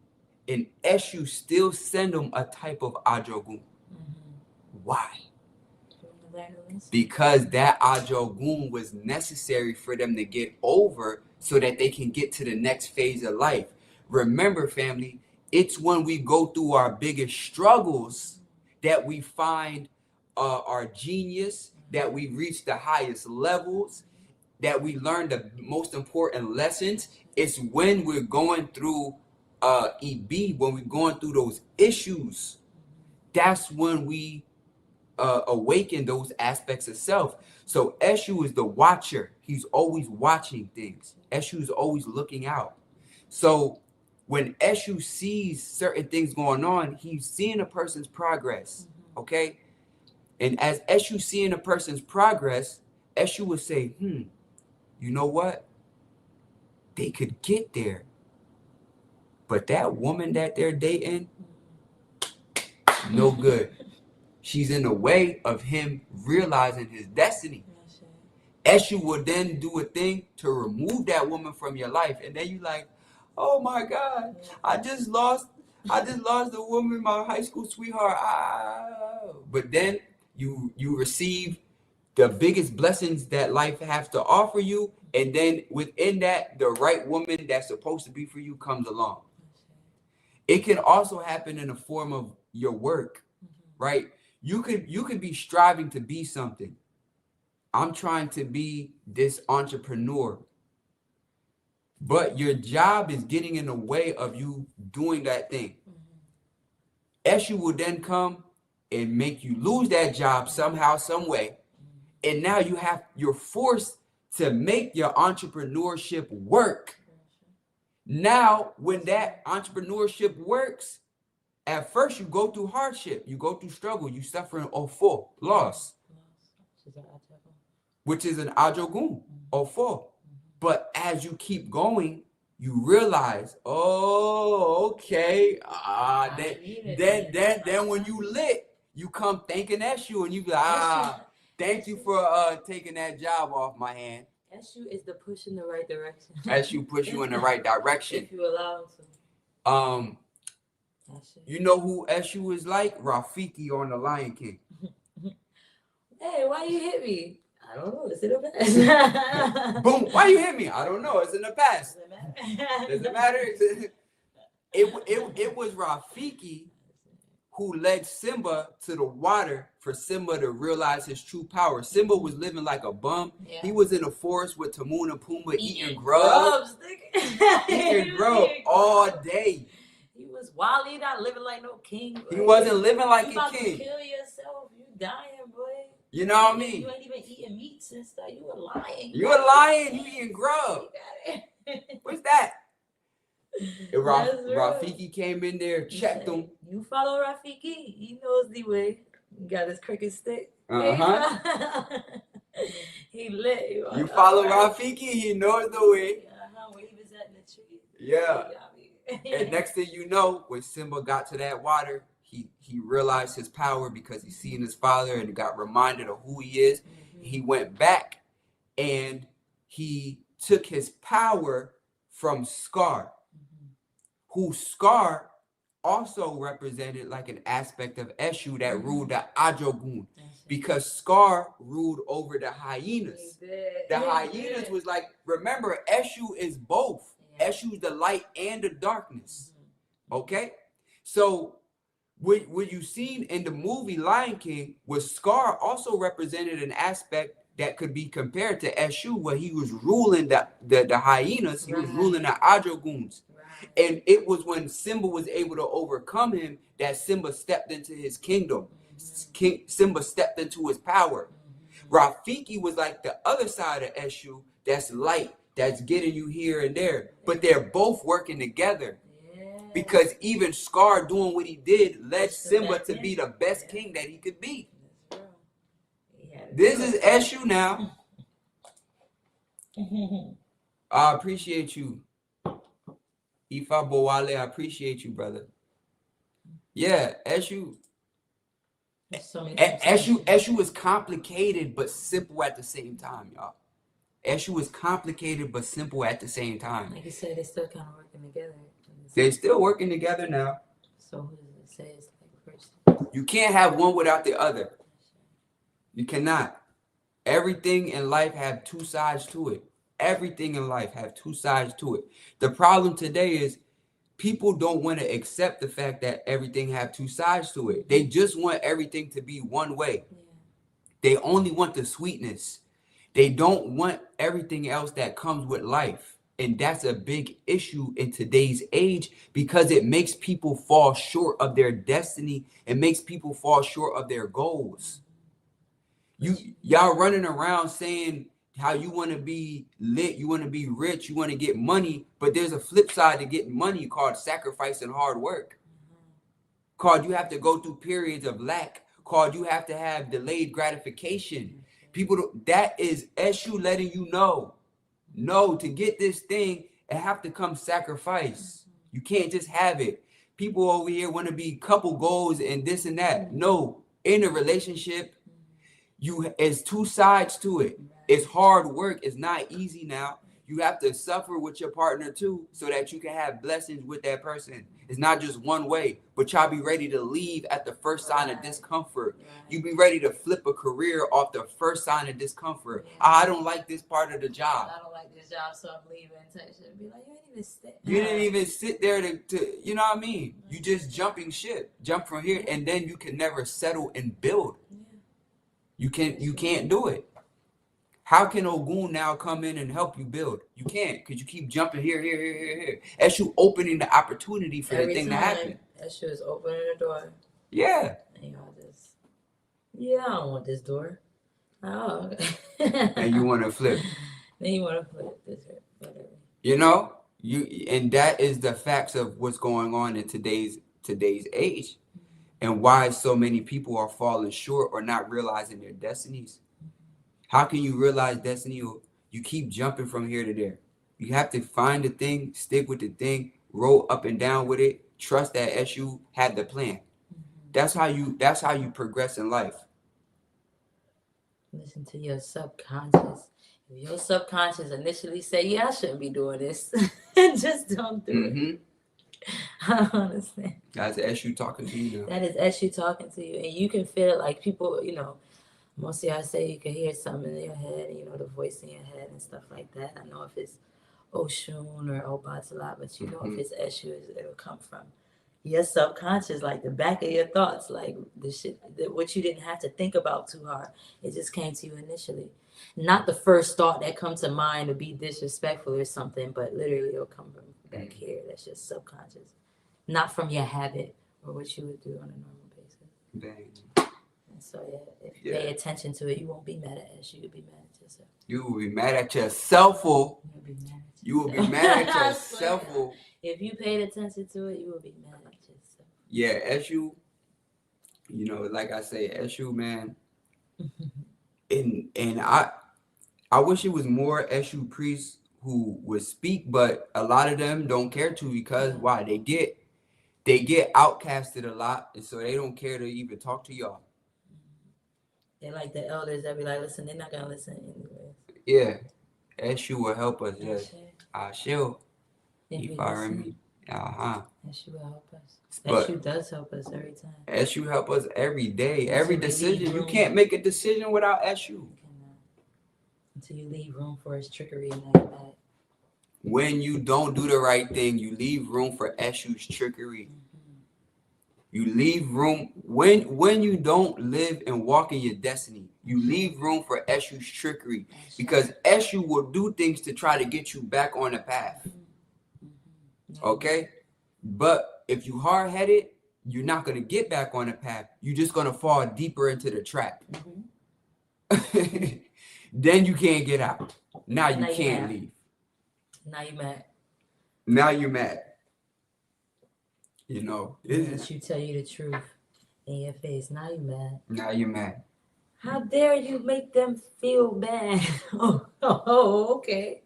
and Eshu still send them a type of Ajogun. Why? Because that Ajogun was necessary for them to get over so that they can get to the next phase of life. Remember, family, it's when we go through our biggest struggles that we find our genius, that we reach the highest levels, that we learn the most important lessons. It's when we're going through EB, when we're going through those issues, that's when we awaken those aspects of self. So Eshu is the watcher. He's always watching things. Eshu is always looking out. So when Eshu sees certain things going on, he's seeing a person's progress, okay? And as Eshu seeing a person's progress, Eshu would say, you know what? They could get there. But that woman that they're dating, no good. She's in the way of him realizing his destiny. Eshu will then do a thing to remove that woman from your life, and then you like, oh my God, I just lost the woman, my high school sweetheart. But then you receive the biggest blessings that life has to offer you, and then within that, the right woman that's supposed to be for you comes along. It can also happen in the form of your work, right? You could be striving to be something. I'm trying to be this entrepreneur, but your job is getting in the way of you doing that thing. Eshu will then come and make you lose that job somehow, some way, and now you're forced to make your entrepreneurship work. Now, when that entrepreneurship works, at first you go through hardship, you go through struggle, you suffer an ofo, loss, which is an ajogun, ofo. But as you keep going, you realize, oh, okay, then when you lit, you come thanking Eshu, and you be like, thank you for taking that job off my hand. Eshu is the push in the right direction. Eshu push you in the right direction. If you allow him to. You know who Eshu is like? Rafiki on the Lion King. Hey, why you hit me? I don't know. It's in the past. Boom. Why you hit me? I don't know. It's in the past. Does it matter? It was Rafiki who led Simba to the water for Simba to realize his true power. Simba was living like a bum. Yeah. He was in the forest with Timon and Pumbaa eating grubs. Eating grub all day. He was wild. He not living like no king. Bro. He wasn't living like you a about king. To kill yourself. You dying, boy. You know what I mean? You ain't even eating meats and stuff. You a lion. You a lion. You eating grub. What's that? Rafiki came in there, checked him. You follow Rafiki. He knows the way. He got his cricket stick. He lit. You follow Rafiki. He knows the way. Where he was at in the tree. Yeah. And next thing you know, when Simba got to that water, he realized his power because he seen his father and got reminded of who he is. He went back and he took his power from Scar, who Scar also represented like an aspect of Eshu that ruled the Ajogun, because Scar ruled over the hyenas. The hyenas was like, remember, Eshu is both. Eshu is the light and the darkness. Okay? So what you seen in the movie Lion King was Scar also represented an aspect that could be compared to Eshu, where he was ruling the hyenas, he was ruling the Ajoguns. And it was when Simba was able to overcome him that Simba stepped into his kingdom. Simba stepped into his power. Rafiki was like the other side of Eshu, that's light, that's getting you here and there. But they're both working together. Because even Scar doing what he did led Simba to be the best king that he could be. This is Eshu now. I appreciate you. Ifafolarin, I appreciate you, brother. Yeah, Eshu. Eshu is complicated but simple at the same time, y'all. Eshu is complicated but simple at the same time. Like you said, they're still kind of working together. They're still working together now. So who does it say is like first? You can't have one without the other. You cannot. Everything in life have two sides to it. Everything in life have two sides to it. The problem today is people don't want to accept the fact that everything have two sides to it. They just want everything to be one way. They only want the sweetness. They don't want everything else that comes with life. And that's a big issue in today's age because it makes people fall short of their destiny. It makes people fall short of their goals. Y'all running around saying how you want to be lit, you want to be rich, you want to get money, but there's a flip side to getting money called sacrifice and hard work. Called you have to go through periods of lack. Called you have to have delayed gratification. That is Eshu letting you know. No, to get this thing, it have to come sacrifice. You can't just have it. People over here want to be couple goals and this and that. No, in a relationship, It's two sides to it. It's hard work. It's not easy now. You have to suffer with your partner too, so that you can have blessings with that person. It's not just one way, but y'all be ready to leave at the first sign of discomfort. You be ready to flip a career off the first sign of discomfort. I don't like this part of the job. I don't like this job, so I'm leaving. Be like, you didn't even sit there to you know what I mean? You just jumping ship, jump from here, and then you can never settle and build. You can't do it. How can Ogun now come in and help you build? You can't, because you keep jumping here. Esu opening the opportunity for the thing to happen. Esu is opening the door. Yeah. And y'all just, I don't want this door. Oh. And you want to flip. Then you want to flip this, whatever. You know, and that is the facts of what's going on in today's age, and why so many people are falling short or not realizing their destinies. How can you realize destiny? You keep jumping from here to there. You have to find the thing, stick with the thing, roll up and down with it. Trust that Esu had the plan. That's how you progress in life. Listen to your subconscious. If your subconscious initially say, "Yeah, I shouldn't be doing this," just don't do it. I don't understand. That's Esu talking to you now. That is Esu talking to you, and you can feel it. Like people, most of y'all say you can hear something in your head, the voice in your head and stuff like that. I know if it's Oshun or Obatala, but if it's Esu, it'll come from your subconscious, like the back of your thoughts, like the shit, what you didn't have to think about too hard. It just came to you initially. Not the first thought that comes to mind to be disrespectful or something, but literally it'll come from back here. That's just subconscious. Not from your habit or what you would do on a normal basis. Dang. So if you pay attention to it, you won't be mad at us. You'll be mad at yourself. You will be mad at yourself. You will be mad at yourself. If you paid attention to it, you will be mad at yourself. Yeah, Esu. Like I say, Esu, man. and I wish it was more Esu priests who would speak, but a lot of them don't care to, because why? They get outcasted a lot, and so they don't care to even talk to y'all. They're like the elders that be like, listen, they're not gonna listen anyway. Yeah, Esu will help us. Yes, I shall. Ifafolarin. Esu will help us. Esu does help us every time. Esu help us every day, every decision. You can't make a decision without Esu. Until you leave room for his trickery and that. When you don't do the right thing, you leave room for Esu's trickery. You leave room when you don't live and walk in your destiny. You leave room for Esu's trickery, because Esu will do things to try to get you back on the path. Okay, but if you hard-headed, you're not gonna get back on the path. You're just gonna fall deeper into the trap. Then you can't get out. Now you can't leave. Now you mad. Now you're mad. She tell you the truth in your face. Now you mad. Now you're mad. How dare you make them feel bad? Oh, okay.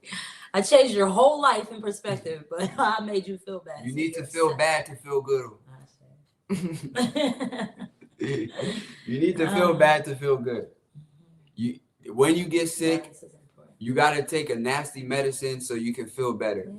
I changed your whole life in perspective, but I made you feel bad. You need to feel bad to feel good. You need to feel bad to feel good. When you get sick, you got to take a nasty medicine so you can feel better.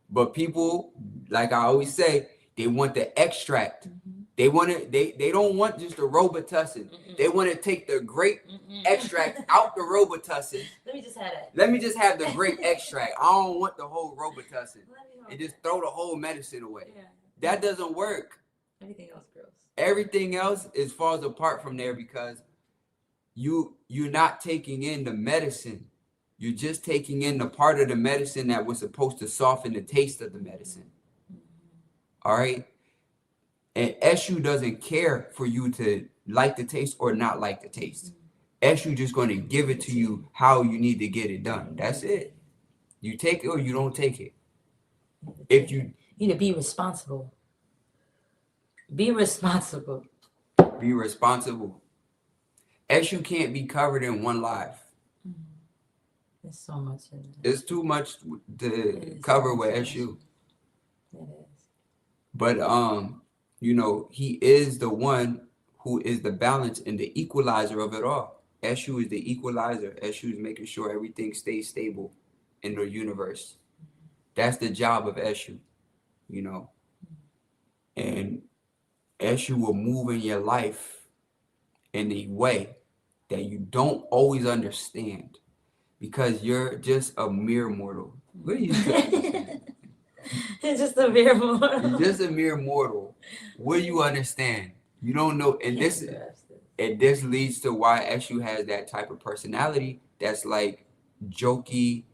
But people, like I always say, they want the extract. They want it. They don't want just the Robitussin. They want to take the grape extract out the Robitussin. Let me just have that. Let me just have the grape extract. I don't want the whole Robitussin. And just throw the whole medicine away. That doesn't work. Everything else grows. Everything else falls apart from there, because you're not taking in the medicine. You're just taking in the part of the medicine that was supposed to soften the taste of the medicine. All right? And Esu doesn't care for you to like the taste or not like the taste. Esu just going to give it to you how you need to get it done. That's it. You take it or you don't take it. If you need to be responsible. Be responsible. Be responsible. Esu can't be covered in one life. There's so much in it. It's too much to cover with Esu. It is. But he is the one who is the balance and the equalizer of it all. Eshu is the equalizer. Eshu is making sure everything stays stable in the universe. That's the job of Eshu, you know. And Eshu will move in your life in a way that you don't always understand because you're just a mere mortal. What are you saying? It's just a mere mortal. You're just a mere mortal. What do you understand? You don't know. And this leads to why Eshu has that type of personality that's like jokey,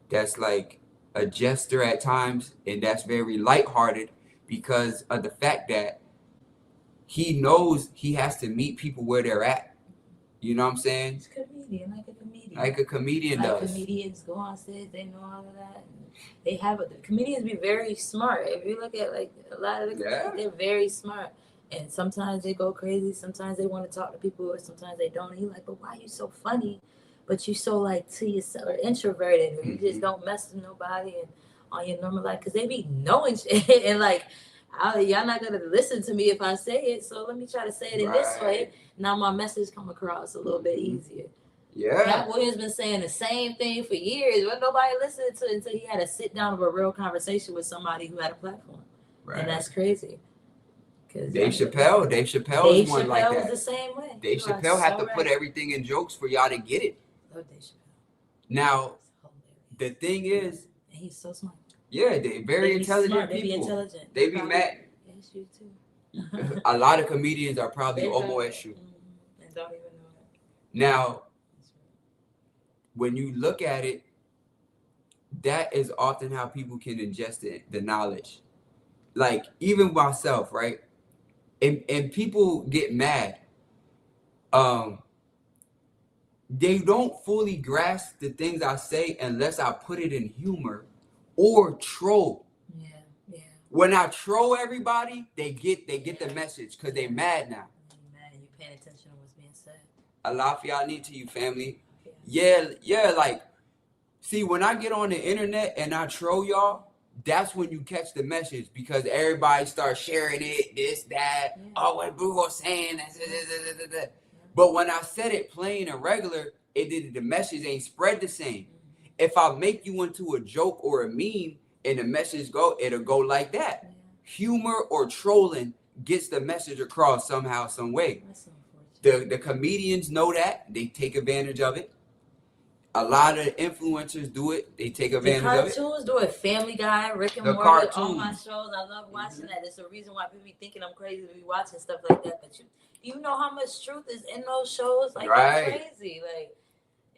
that's like a jester at times, and that's very lighthearted because of the fact that he knows he has to meet people where they're at. You know what I'm saying? He's a comedian, like a comedian. Like a comedian does. Comedians go on stage, they know all of that. They have the comedians be very smart. If you look at like a lot of the comedians, they're very smart. And sometimes they go crazy. Sometimes they want to talk to people, or sometimes they don't. And you're like, but why are you so funny? But you so like to yourself or introverted, or you just don't mess with nobody and on your normal life because they be knowing shit and like. Y'all not gonna listen to me if I say it, so let me try to say it in this way. Now my message come across a little bit easier. Yeah. Pat Williams been saying the same thing for years, but nobody listened to it until he had to sit down with a real conversation with somebody who had a platform, and that's crazy. Dave Chappelle is one like that. Dave Chappelle was the same way. Dave Chappelle had to put everything in jokes for y'all to get it. Love Dave Chappelle. Now, the thing is, and he's so smart. Yeah, they very intelligent people. They be intelligent. They be mad. Yes, you too. A lot of comedians are probably Omo Eshu. And don't even know it. Now, when you look at it, that is often how people can ingest the knowledge. Like, even myself, right? And people get mad. They don't fully grasp the things I say unless I put it in humor or troll. Yeah. When I troll everybody, they get the message because they mad now. You're mad and you paying attention to what's being said. Allah for y'all need to you, family. Yeah, like, see, when I get on the internet and I troll y'all, that's when you catch the message because everybody starts sharing it, this, that. Yeah. Oh, what Brujo saying. Yeah. But when I said it plain and regular, the message ain't spread the same. If I make you into a joke or a meme and the message it'll go like that. Yeah. Humor or trolling gets the message across somehow, some way. The comedians know that. They take advantage of it. A lot of influencers do it. They take advantage of it. The cartoons do it. Family Guy, Rick and Morty, all my shows. I love watching that. It's the reason why people be thinking I'm crazy to be watching stuff like that. But you know how much truth is in those shows? Like, it's crazy. Like,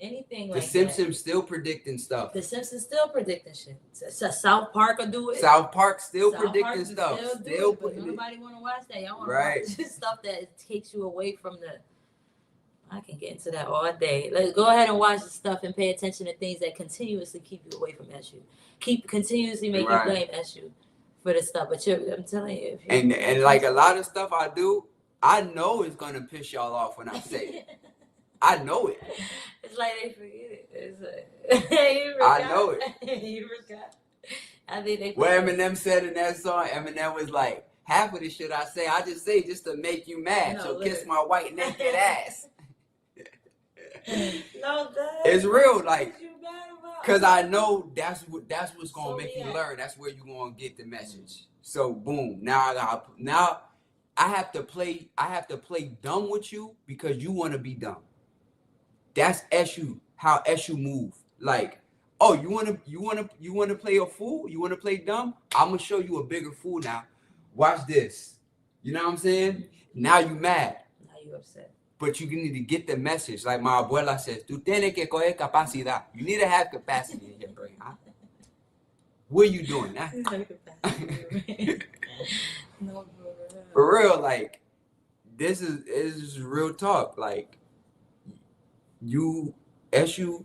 anything like that. The Simpsons still predicting stuff. The Simpsons still predicting shit. South Park will do it. South Park still predicting stuff. Still but nobody want to watch that. Y'all want to watch stuff that takes you away from the... I can get into that all day. Let's go ahead and watch the stuff and pay attention to things that continuously keep you away from Eshu. Continuously make you blame Eshu for the stuff. But I'm telling you. And like a lot of stuff I do, I know it's going to piss y'all off when I say it. I know it. It's like they forget it. It's like, I know it. You forgot. I think they what Eminem said in that song, Eminem was like, half of the shit I say, I just say just to make you mad. So kiss my white naked ass. No, it's real, like, because I know that's what's gonna make you learn. That's where you're gonna get the message. So boom, now I have to play dumb with you because you want to be dumb. That's Eshu, how Eshu move. Like, oh, you wanna play a fool? You wanna play dumb? I'm gonna show you a bigger fool now. Watch this. You know what I'm saying? Now you mad. Now you upset. But you need to get the message. Like my abuela says, tú tienes que coger capacidad. You need to have capacity in your brain. Huh? What are you doing? Huh? No, for real, like, this is real talk. Like, Eshu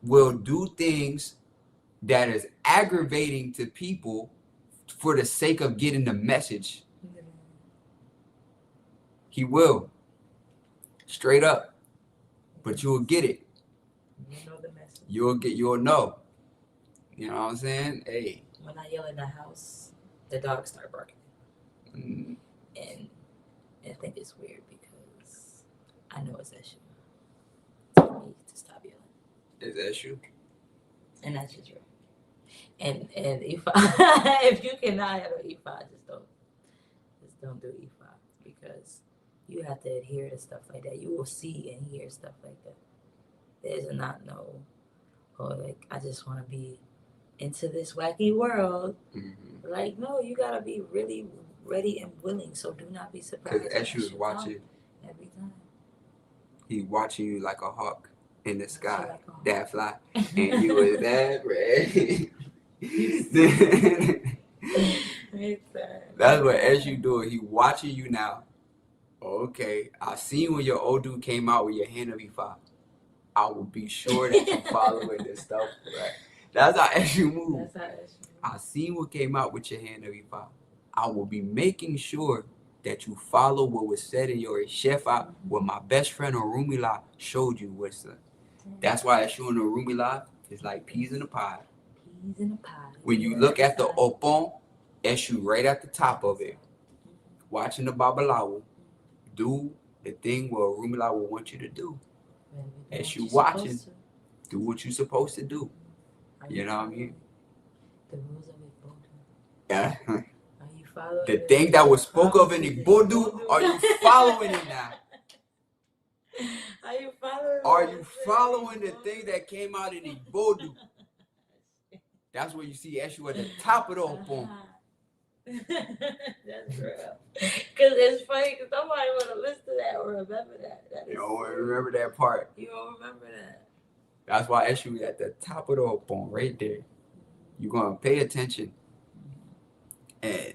will do things that is aggravating to people for the sake of getting the message. He will. Straight up. But you'll get it. You know the message. You'll know. You know what I'm saying? Hey. When I yell in the house, the dogs start barking. And I think it's weird because I know it's Eshu. Is Eshu? And that's just real. And if you cannot handle Ifa, just don't do Ifa, because you have to adhere to stuff like that. You will see and hear stuff like that. There's not no, oh, like, I just want to be into this wacky world. Mm-hmm. Like, no, you gotta be really ready and willing. So do not be surprised. Because Eshu is watching every time. He's watching you like a hawk in the sky, Like that fly, and you was that ready. That's what Eshu doing. He watching you now. Okay, I seen when your old dude came out with your hand of Ifa. I will be sure that you following this stuff, right? That's how Eshu moves. I seen what came out with your hand of Ifa. I will be making sure that you follow what was said in your Shefa, what my best friend Orumila showed you was the. That's why Eshu and Orumila is like peas in a pod. Peas in a pod. When you look at the Opon, Eshu right at the top of it, watching the Babalawo do the thing what Orumila will want you to do. Eshu watching, do what you're supposed to do. You know what I mean? The rules of Igbodu. Yeah. Are you following the thing that was spoke of in Igbodu, are you following it now? Are you following? Are you following the thing that came out in Igbodu? That's where you see Eshu at the top of the Opon. That's real. Because it's funny, because nobody want to listen to that or remember that. You don't remember that part. You don't remember that. That's why Eshu is at the top of the Opon, right there. You're going to pay attention. And,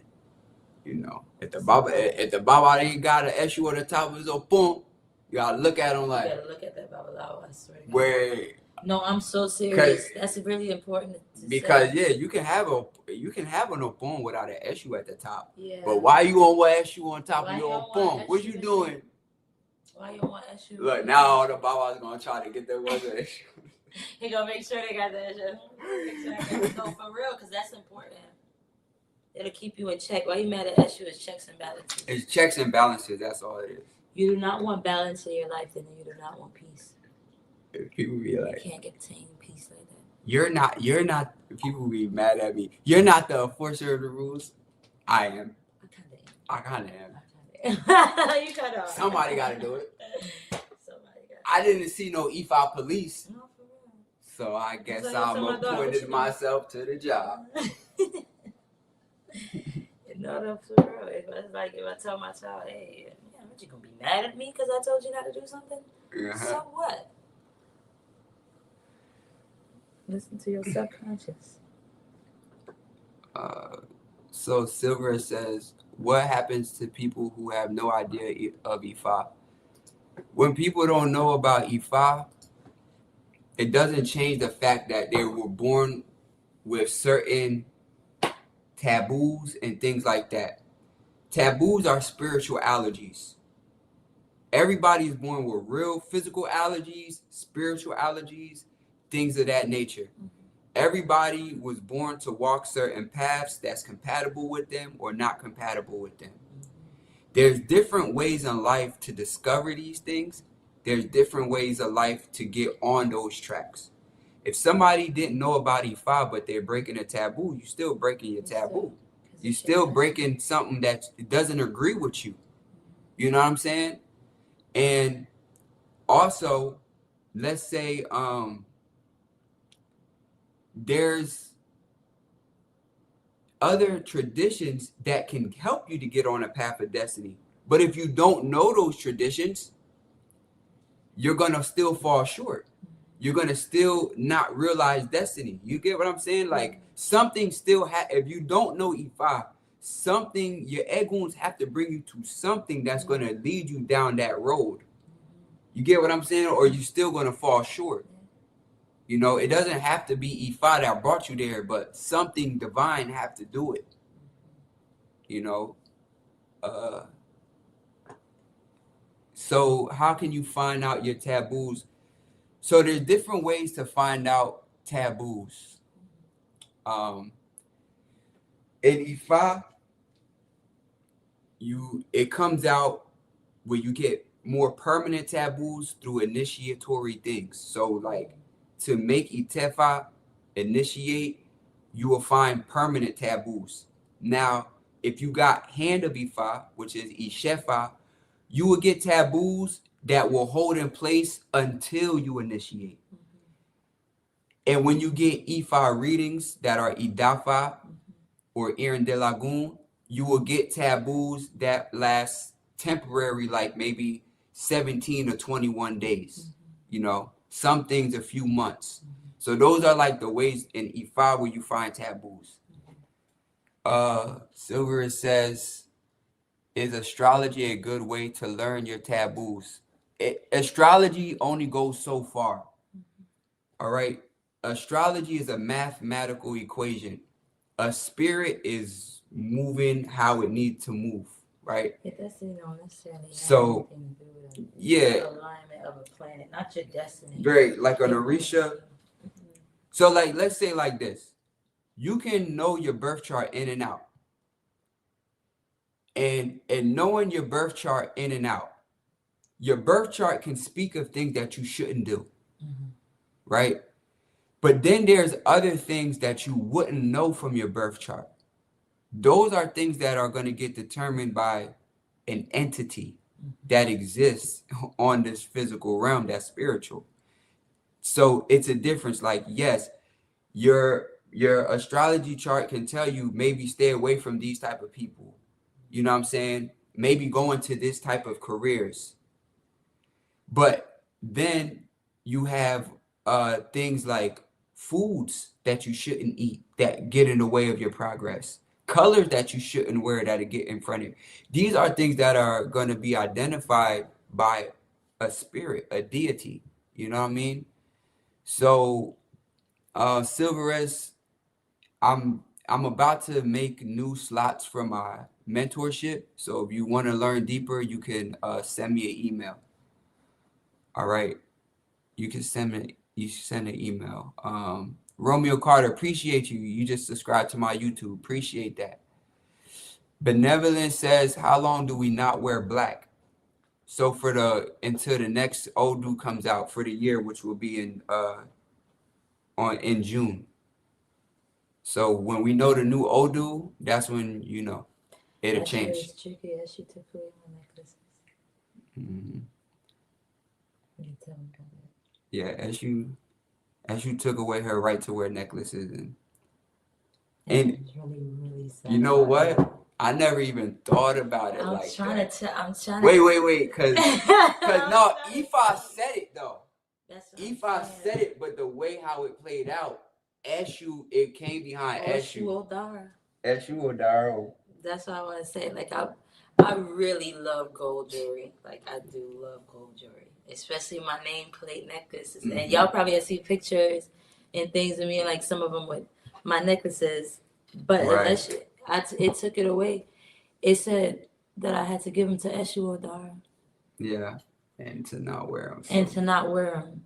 you know, if the Baba ain't got an Eshu at the top of his Opon, you got to look at him like. You got to look at that Babalawo, I swear to God. Where. No, I'm so serious. That's really important to because say. Yeah, you can have an Opon without an Eshu at the top. Yeah. But why you gonna want Eshu on top of your Opon? What you doing? Why you want Eshu? Look, now all the Babas gonna try to get their ones Eshu. He gonna make sure they got the Eshu. Exactly. No, for real, because that's important. It'll keep you in check. Why you mad at Eshu? It's checks and balances. It's checks and balances. That's all it is. You do not want balance in your life, then you do not want peace. People be like, you can't obtain peace like that. You're not. People be mad at me. You're not the enforcer of the rules. I am. I kind of am. You kind of. Somebody got to do it. Somebody got. I didn't see no Ifa police. No, for real. So I guess I'm appointed myself to the job. No, for real. If I tell my child, hey, what, you gonna be mad at me because I told you not to do something? So what? Listen to your subconscious. So Silver says, what happens to people who have no idea of Ifa? When people don't know about Ifa, it doesn't change the fact that they were born with certain taboos and things like that. Taboos are spiritual allergies. Everybody's born with real physical allergies, spiritual allergies, things of that nature. Everybody was born to walk certain paths that's compatible with them or not compatible with them. There's different ways in life to discover these things. There's different ways of life to get on those tracks. If somebody didn't know about Ifa, but they're breaking a taboo, you're still breaking your taboo. You're still breaking something that doesn't agree with you. You know what I'm saying? And also, let's say there's other traditions that can help you to get on a path of destiny. But if you don't know those traditions, you're going to still fall short. You're going to still not realize destiny. You get what I'm saying? Like something still, if you don't know Ifa, something, your eguns have to bring you to something that's going to lead you down that road. You get what I'm saying? Or you're still going to fall short. You know, it doesn't have to be Ifa that brought you there, but something divine have to do it. You know? So how can you find out your taboos? So there's different ways to find out taboos. In Ifa, it comes out where you get more permanent taboos through initiatory things. So like to make Itefa initiate, you will find permanent taboos. Now, if you got hand of Ifa, which is Ishefa, you will get taboos that will hold in place until you initiate. And when you get Ifa readings that are Idafa or Irin de Lagoon, you will get taboos that last temporary, like maybe 17 or 21 days. You know, some things a few months. So those are like the ways in Ifa where you find taboos. Silver says, is astrology a good way to learn your taboos? Astrology only goes so far. All right. Astrology is a mathematical equation. A spirit is moving how it needs to move, right? It doesn't necessarily have So, anything to do with yeah, alignment of a planet, not your destiny. very like an Orisha. So, like, let's say like this: you can know your birth chart in and out, and knowing your birth chart in and out, your birth chart can speak of things that you shouldn't do, right? But then there's other things that you wouldn't know from your birth chart. Those are things that are going to get determined by an entity that exists on this physical realm that's spiritual. So it's a difference. Like, yes, your astrology chart can tell you maybe stay away from these type of people. You know what I'm saying? Maybe go into this type of careers. But then you have things like foods that you shouldn't eat that get in the way of your progress. Colors that you shouldn't wear that get in front of you. These are things that are going to be identified by a spirit, a deity. You know what I mean? So, Silveres, I'm about to make new slots for my mentorship. So if you want to learn deeper, you can send me an email. All right. You can send an email. Romeo Carter, appreciate you. You just subscribed to my YouTube. Appreciate that. Benevolent says, how long do we not wear black? So until the next Odu comes out for the year, which will be in June. So when we know the new Odu, that's when it'll change. It's tricky. As she took away my necklaces. You tell me about that. Yeah, as you took away her right to wear necklaces and it's really, really sad. You know what? I never even thought about it I'm trying to wait, cause no, Ifa said it though. Ifa said it, but the way how it played out, Esu, it came behind Esu. Esu Odara. That's what I want to say. Like I really love gold jewelry. Like I do love gold jewelry, especially my nameplate necklaces. And y'all probably have seen pictures and things of me, like some of them with my necklaces. But it took it away. It said that I had to give them to Esu Odara. Yeah, and to not wear them.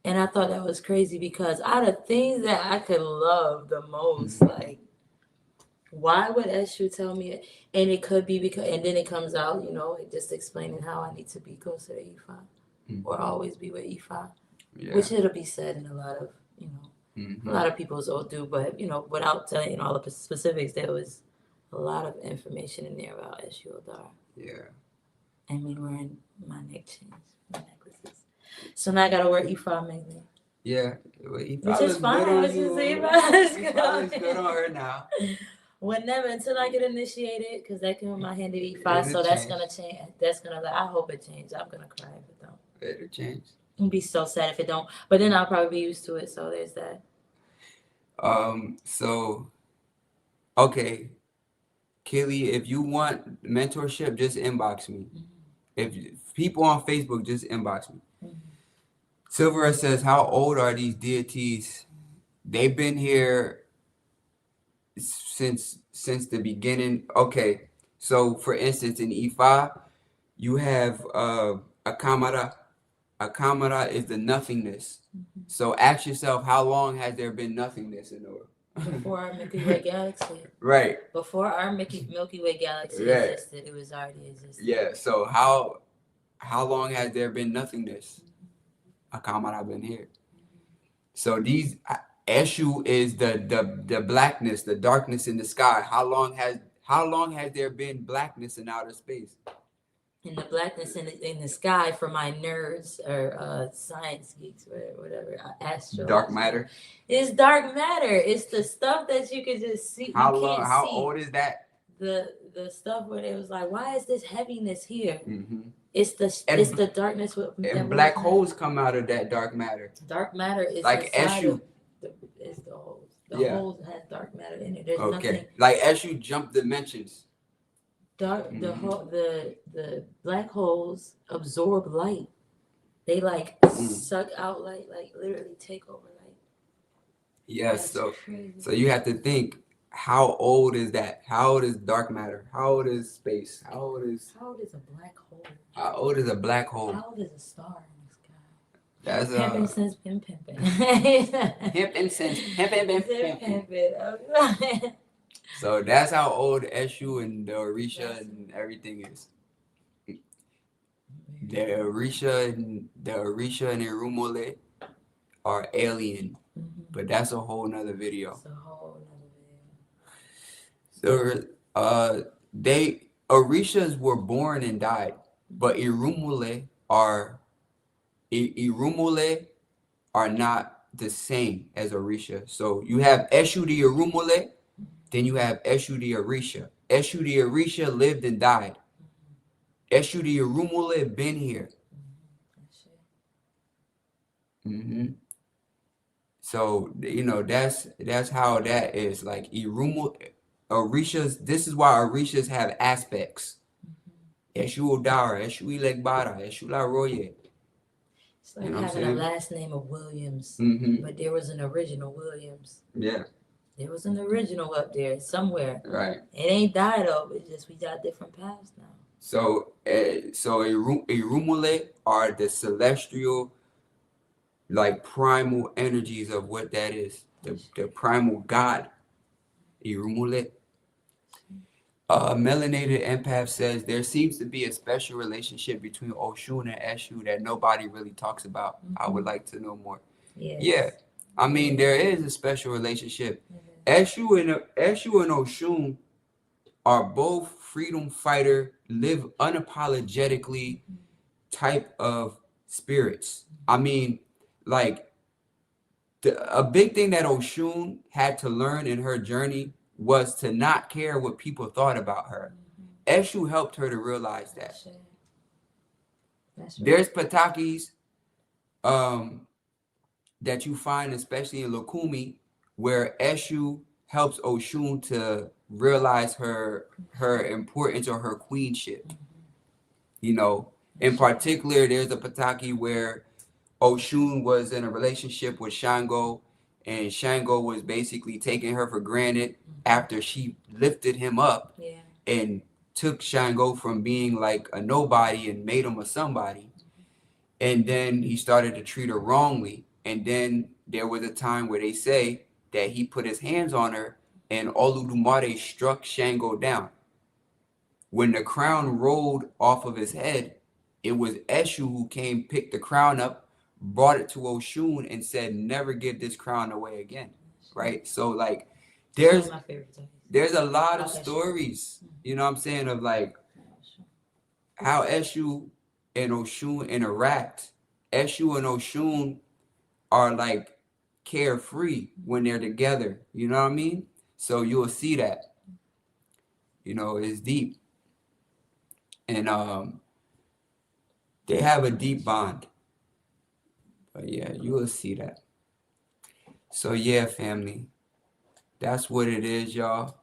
And I thought that was crazy because out of things that I could love the most, like, why would Esu tell me it? And it could be because, and then it comes out, just explaining how I need to be closer to Ifa or always be with Ifa, which it'll be said in a lot of, a lot of people's Odu, but, without telling all the specifics, there was a lot of information in there about Esu Odara. Yeah. And me wearing my neck chains, my necklaces. So now I gotta wear Ifa mainly. Yeah. Well, which is fine. I was just saying, Ifa looks good on her now. Whenever, until I get initiated, because that came with my hand at Ifa, so that's gonna change. I hope it changes. I'm gonna cry if it don't. It'll change. I'll be so sad if it don't. But then I'll probably be used to it, so there's that. So, okay. Kelly, if you want mentorship, just inbox me. If people on Facebook, just inbox me. Silvera says, how old are these deities? They've been here since the beginning. Okay, so for instance, in Ifa, you have a camera. A camera is the nothingness. So ask yourself, how long has there been nothingness in the world? Before our Milky Way galaxy. Right. Before our Milky Way galaxy existed, it was already existed. Yeah. So how long has there been nothingness? A camera been here. So these Eshu is the blackness, the darkness in the sky. How long has there been blackness in outer space? And the blackness in the sky for my nerds or science geeks or whatever, Dark astrological. matter. It's dark matter. It's the stuff that you can just see. How You long? can't How see old is that? the stuff where it was like, why is this heaviness here? Mm-hmm. It's the darkness And black holes come out of that dark matter. Dark matter is like inside Eshu. of it's the holes. The Yeah. holes has dark matter in it. There's Okay. nothing Like Eshu jump dimensions. dark. The black holes absorb light. They like suck out light, like literally take over light. Yes. That's So you have to think, how old is that? How old is dark matter? How old is space? How old is a black hole? How old is a black hole? How old is a star in the sky? That's Pimpin' since been pimping. Pimpin' since pimpin' been pimpin'. Pimpin'. So that's how old Eshu and the Orisha and everything is. The Orisha and Irumole are alien, but that's a whole nother video. It's a whole nother video. So Orishas were born and died, but Irumole are not the same as Orisha. So you have Eshu the Irumole, then you have Eshu the Orisha. Eshu the Orisha lived and died. Eshu the Irumole been here. Mm-hmm. So that's how that is. Like Orishas. This is why Orishas have aspects. Eshu Odara, Eshu Lagba, Eshu La Roye. It's like having a last name of Williams, but there was an original Williams. Yeah. There was an original up there somewhere. Right. It ain't died though. It's just we got different paths now. So Irumule are the celestial, like primal energies of what that is. The primal God. Irumule. Melanated Empath says there seems to be a special relationship between Oshun and Eshu that nobody really talks about. I would like to know more. Yes. Yeah. I mean, there is a special relationship. Eshu and Oshun are both freedom fighter, live unapologetically type of spirits. I mean, like a big thing that Oshun had to learn in her journey was to not care what people thought about her. Eshu helped her to realize that. That's right. There's patakis that you find, especially in Lukumi, where Eshu helps Oshun to realize her importance or her queenship. In particular, there's a pataki where Oshun was in a relationship with Shango, and Shango was basically taking her for granted after she lifted him up and took Shango from being like a nobody and made him a somebody. And then he started to treat her wrongly. And then there was a time where they say that he put his hands on her and Oludumare struck Shango down. When the crown rolled off of his head, it was Eshu who came, picked the crown up, brought it to Oshun and said, never give this crown away again. Right? So like there's a lot of stories, you know what I'm saying, of like how Eshu and Oshun interact. Eshu and Oshun are like carefree when they're together, you know what I mean? So you'll see that, it's deep. And they have a deep bond. But yeah, you will see that. So yeah, family, that's what it is, y'all.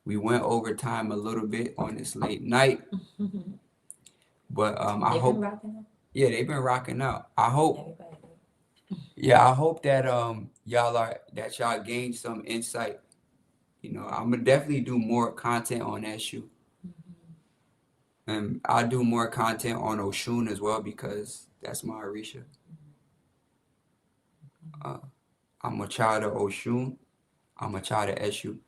We went over time a little bit on this late night. But I hope they've been rocking out. I hope that y'all gained some insight. I'm gonna definitely do more content on Eshu. And I'll do more content on Oshun as well because that's my Orisha. I'm a child of Oshun. I'm a child of Eshu.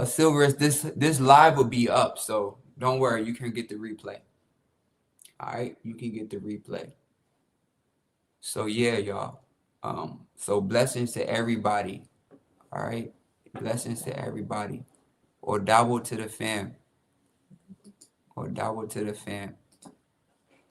Silver, this live will be up, so don't worry, you can get the replay. All right, you can get the replay. So yeah, y'all. So blessings to everybody. All right. Blessings to everybody. Or double to the fam. Or double to the fam.